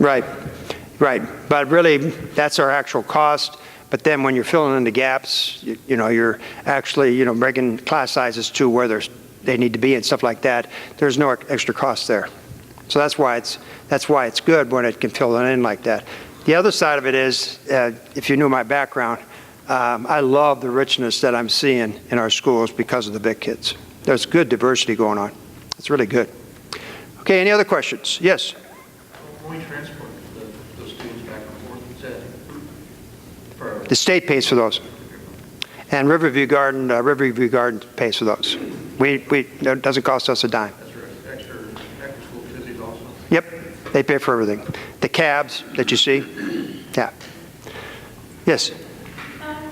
Speaker 1: Right. But really, that's our actual cost. But then when you're filling in the gaps, you're actually, bringing class sizes to where they need to be and stuff like that. There's no extra cost there. So that's why it's good when it can fill it in like that. The other side of it is, if you knew my background, I love the richness that I'm seeing in our schools because of the big kids. There's good diversity going on. It's really good. Okay, any other questions? Yes?
Speaker 10: When we transport those students back and forth, is that
Speaker 1: The state pays for those. And Riverview Garden pays for those. It doesn't cost us a dime.
Speaker 10: that's right, extra school activities also?
Speaker 1: Yep, they pay for everything. The cabs that you see, yeah. Yes?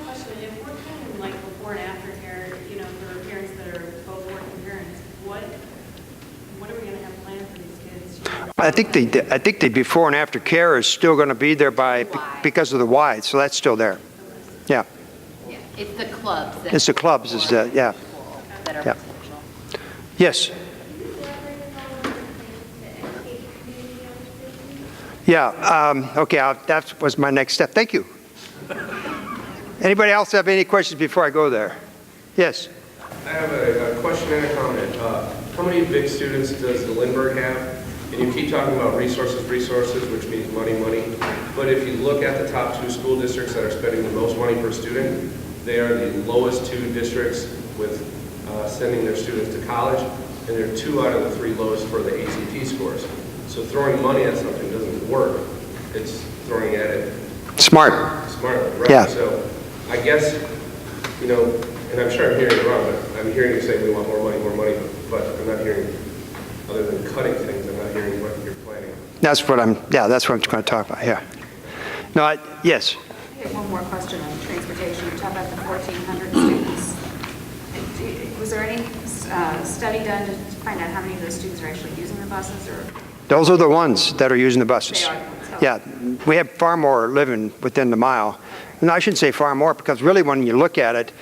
Speaker 13: Question, if we're doing like before and after care, for parents that are both working parents, what are we going to have planned for these kids?
Speaker 1: I think the before and after care is still going to be there because of the Y, so that's still there. Yeah.
Speaker 14: Yeah, it's the clubs.
Speaker 1: It's the clubs, yeah.
Speaker 14: That are
Speaker 1: Yeah.
Speaker 14: potential.
Speaker 1: Yes? Yeah, okay, that was my next step. Thank you. Anybody else have any questions before I go there? Yes?
Speaker 2: I have a question and a comment. How many big students does the Lindbergh have? And you keep talking about resources, which means money. But if you look at the top two school districts that are spending the most money per student, they are the lowest two districts with sending their students to college, and they're 2 out of the 3 lowest for the ACT scores. So throwing money at something doesn't work. It's throwing at it
Speaker 1: Smartly,
Speaker 2: smartly, right?
Speaker 1: Yeah.
Speaker 2: So I guess, and and I'm sure I'm hearing it wrong, but I'm hearing you say we want more money, but I'm not hearing, other than cutting things, I'm not hearing what you're planning on.
Speaker 1: That's what I'm going to talk about, yeah. No, yes.
Speaker 15: I have one more question on transportation. You talk about the 1,400 students. Was there any study done to find out how many of those students are actually using the buses, or?
Speaker 1: Those are the ones that are using the buses.
Speaker 15: They are.
Speaker 1: Yeah, we have far more living within the mile. And I shouldn't say far more, because really when you look at it,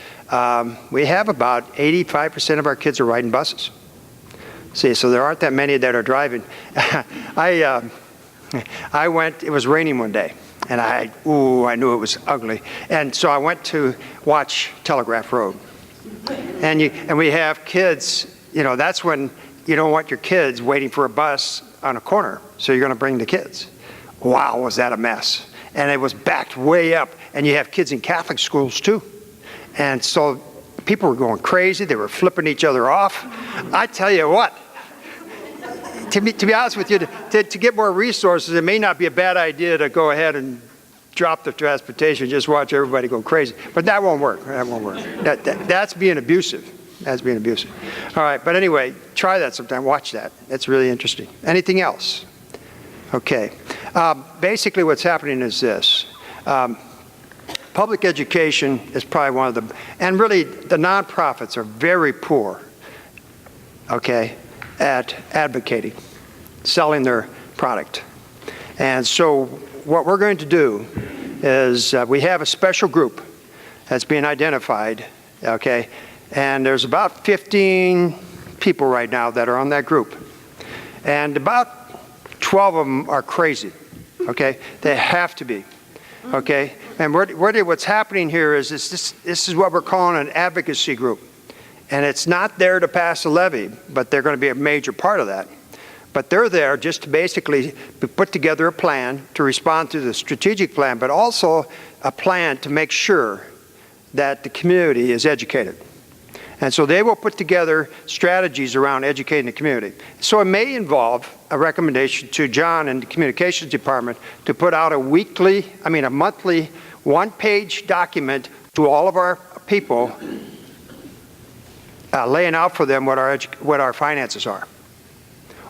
Speaker 1: we have about 85% of our kids are riding buses. See, so there aren't that many that are driving. I went, it was raining one day, and I knew it was ugly. And so I went to watch Telegraph Road. And we have kids, that's when you don't want your kids waiting for a bus on a corner, so you're going to bring the kids. Wow, was that a mess. And it was backed way up, and you have kids in Catholic schools too. And so people were going crazy, they were flipping each other off. I tell you what, to be honest with you, to get more resources, it may not be a bad idea to go ahead and drop the transportation, just watch everybody go crazy. But that won't work, That's being abusive. That's being abusive. All right, but anyway, try that sometime, watch that. It's really interesting. Anything else? Okay. Basically what's happening is this. Public education is probably one of the, and really the nonprofits are very poor, okay, at advocating, selling their product. And so what we're going to do is we have a special group that's being identified, okay, and there's about 15 people right now that are on that group. And about 12 of them are crazy, okay? They have to be, okay? And what's happening here is this is what we're calling an advocacy group. And it's not there to pass a levy, but they're going to be a major part of that. But they're there just to basically put together a plan to respond to the strategic plan, but also a plan to make sure that the community is educated. And so they will put together strategies around educating the community. So it may involve a recommendation to John and the communications department to put out a monthly one-page document to all of our people, laying out for them what our finances are,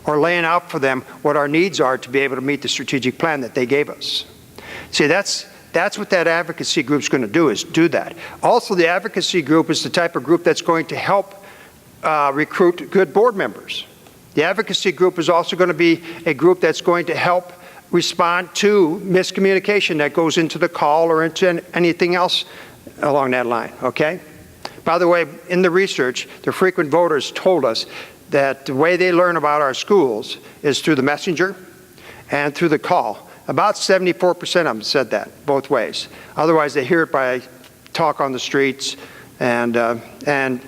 Speaker 1: or laying out for them what our needs are to be able to meet the strategic plan that they gave us. See, that's what that advocacy group's going to do, is do that. Also, the advocacy group is the type of group that's going to help recruit good board members. The advocacy group is also going to be a group that's going to help respond to miscommunication that goes into the call or into anything else along that line, okay? By the way, in the research, the frequent voters told us that the way they learn about our schools is through the messenger and through the call. About 74% of them said that, both ways. Otherwise, they hear it by talk on the streets and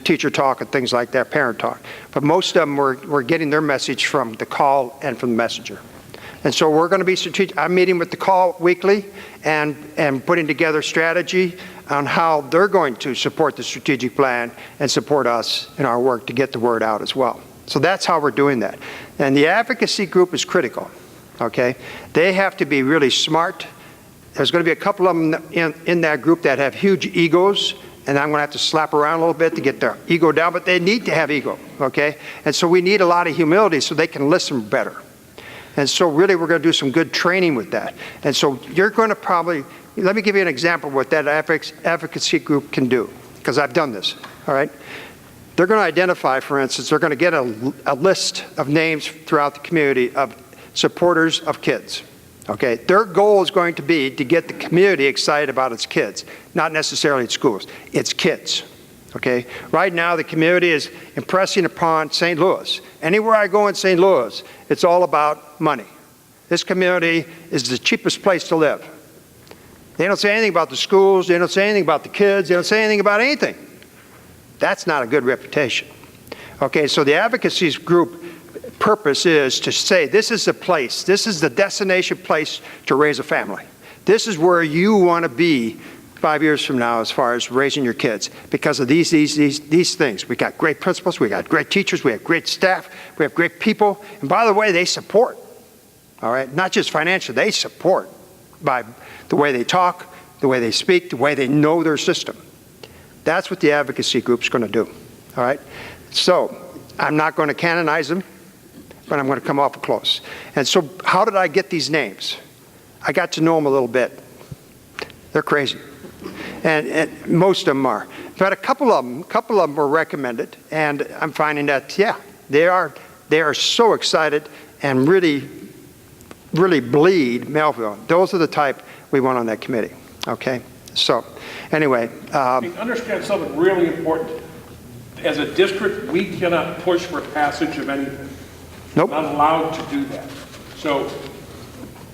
Speaker 1: teacher talk and things like that, parent talk. But most of them were getting their message from the call and from the messenger. And so we're going to be strategic. I'm meeting with the call weekly and putting together strategy on how they're going to support the strategic plan and support us in our work to get the word out as well. So that's how we're doing that. And the advocacy group is critical. Okay, they have to be really smart. There's going to be a couple of them in that group that have huge egos, and I'm going to have to slap around a little bit to get their ego down, but they need to have ego, okay? And so we need a lot of humility so they can listen better. And so really we're going to do some good training with that. And so you're going to probably, let me give you an example of what that advocacy group can do, because I've done this, all right? They're going to identify, for instance, they're going to get a list of names throughout the community of supporters of kids, okay? Their goal is going to be to get the community excited about its kids, not necessarily its schools, it's kids, okay? Right now, the community is impressing upon St. Louis. Anywhere I go in St. Louis, it's all about money. This community is the cheapest place to live. They don't say anything about the schools, they don't say anything about the kids, they don't say anything about anything. That's not a good reputation. Okay, so the advocacy group purpose is to say, this is the place, this is the destination place to raise a family. This is where you want to be 5 years from now as far as raising your kids because of these things. We got great principals, we got great teachers, we have great staff, we have great people. And by the way, they support, all right? Not just financially, they support by the way they talk, the way they speak, the way they know their system. That's what the advocacy group's going to do, all right? So I'm not going to canonize them, but I'm going to come awful close. And so how did I get these names? I got to know them a little bit. They're crazy. And most of them are. But a couple of them were recommended, and I'm finding that, yeah, they are so excited and really bleed Mehlville. Those are the type we want on that committee, okay? So, anyway.
Speaker 7: Understand something really important. As a district, we cannot push for passage of anything.
Speaker 1: Nope.
Speaker 7: We're not allowed to do that. So,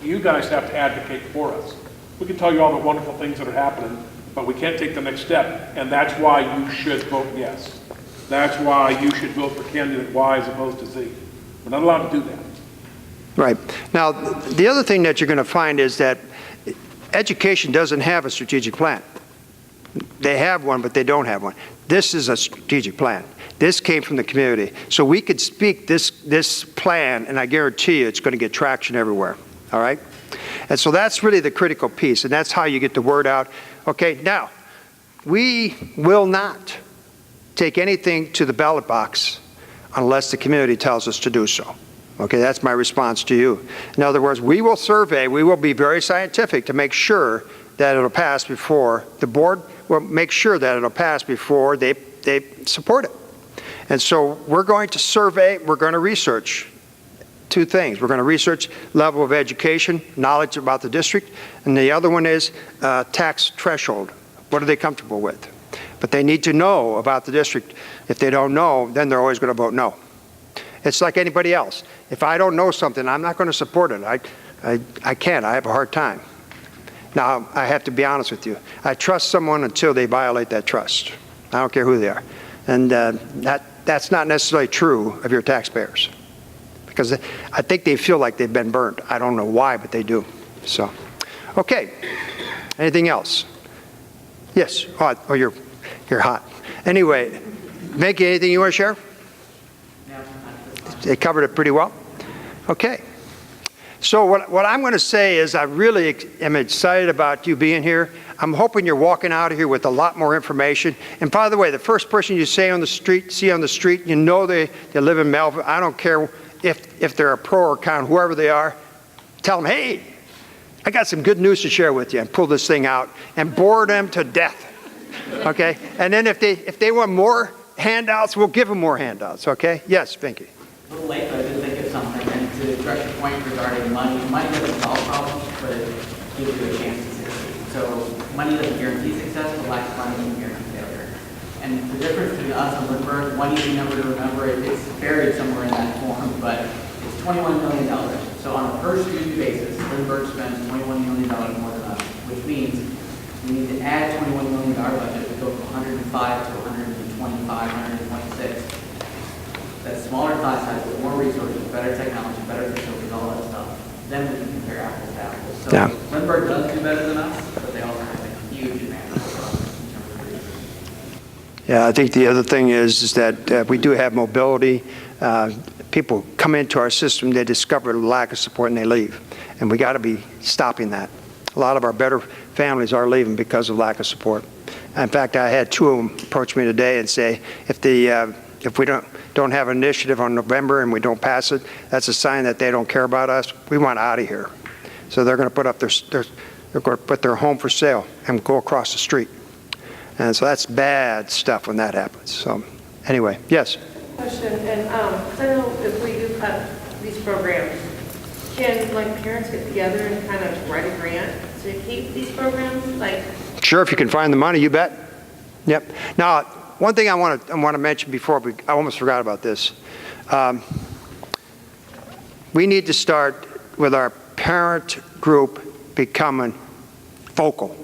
Speaker 7: you guys have to advocate for us. We can tell you all the wonderful things that are happening, but we can't take the next step, and that's why you should vote yes. That's why you should vote for candidate Y as opposed to Z. We're not allowed to do that.
Speaker 1: Right. Now, the other thing that you're going to find is that education doesn't have a strategic plan. They have one, but they don't have one. This is a strategic plan. This came from the community. So we could speak this plan, and I guarantee you it's going to get traction everywhere. All right? And so that's really the critical piece, and that's how you get the word out. Okay, now, we will not take anything to the ballot box unless the community tells us to do so. Okay, that's my response to you. In other words, we will survey, we will be very scientific to make sure that it'll pass before the board will make sure that it'll pass before they support it. And so we're going to survey, we're going to research two things. We're going to research level of education, knowledge about the district, and the other one is tax threshold. What are they comfortable with? But they need to know about the district. If they don't know, then they're always going to vote no. It's like anybody else. If I don't know something, I'm not going to support it. I can't. I have a hard time. Now, I have to be honest with you. I trust someone until they violate that trust. I don't care who they are. And that's not necessarily true of your taxpayers, because I think they feel like they've been burned. I don't know why, but they do. So, okay. Anything else? Yes. Oh, you're hot. Anyway, Mickey, anything you want to share? They covered it pretty well. Okay. So what I'm going to say is I really am excited about you being here. I'm hoping you're walking out of here with a lot more information. And by the way, the first person you see on the street, you know they live in Mehlville. I don't care if they're a pro or con, whoever they are. Tell them, hey, I got some good news to share with you, and pull this thing out and bore them to death. Okay? And then if they want more handouts, we'll give them more handouts. Okay? Yes, Pinky.
Speaker 16: A little late, but I did think of something. And to address your point regarding money doesn't solve problems, but it gives you a chance to succeed. So money doesn't guarantee success, but lack of money can guarantee failure. And the difference between us and Lindbergh, one easy number to remember, it's buried somewhere in that form, but it's $21 million. So on a per student basis, Lindbergh spends $21 million more than us, which means we need to add $21 million budget to go from 105 to 125, 126. That smaller class size with more resources, better technology, better facilities, all that stuff. Then we can compare apples to apples. So
Speaker 1: Yeah.
Speaker 16: Lindbergh does do better than us, but they also have a huge advantage over us in terms of resources.
Speaker 1: Yeah, I think the other thing is that we do have mobility. People come into our system, they discover a lack of support, and they leave. And we got to be stopping that. A lot of our better families are leaving because of lack of support. In fact, I had two of them approach me today and say, if we don't have an initiative on November and we don't pass it, that's a sign that they don't care about us. We want out of here. So they're going to put up they're going to put their home for sale and go across the street. And so that's bad stuff when that happens. So anyway, yes.
Speaker 17: Question, and I know if we do cut these programs, can parents get together and kind of write a grant to keep these programs?
Speaker 1: Sure, if you can find the money, you bet. Yep. Now, one thing I want to mention before I almost forgot about this. We need to start with our parent group becoming vocal.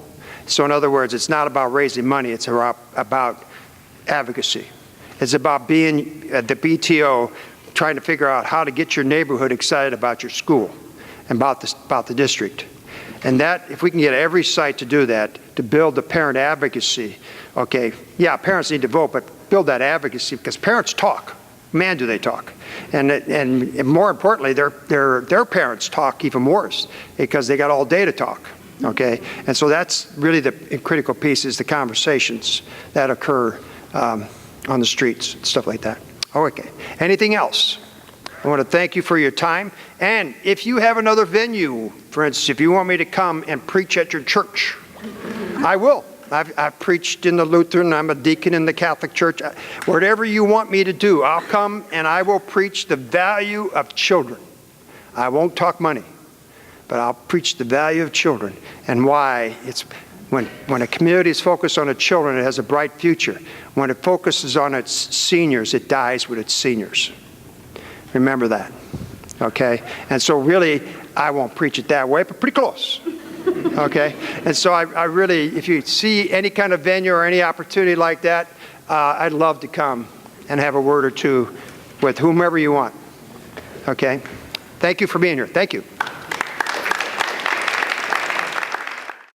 Speaker 1: So in other words, it's not about raising money, it's about advocacy. It's about being at the BTO, trying to figure out how to get your neighborhood excited about your school and about the district. And that, if we can get every site to do that, to build the parent advocacy, okay, yeah, parents need to vote, but build that advocacy, because parents talk. Man, do they talk. And more importantly, their parents talk even worse, because they got all day to talk. okay? And so that's really the critical piece, is the conversations that occur on the streets, stuff like that. Okay, anything else? I want to thank you for your time. And if you have another venue, for instance, if you want me to come and preach at your church, I will. I've preached in the Lutheran, I'm a deacon in the Catholic Church. Whatever you want me to do, I'll come and I will preach the value of children. I won't talk money, but I'll preach the value of children and why it's, when a community is focused on the children, it has a bright future. When it focuses on its seniors, it dies with its seniors. Remember that, okay? And so really, I won't preach it that way, but pretty close. Okay, and so I really, if you see any kind of venue or any opportunity like that, I'd love to come and have a word or two with whomever you want. Okay, thank you for being here. Thank you.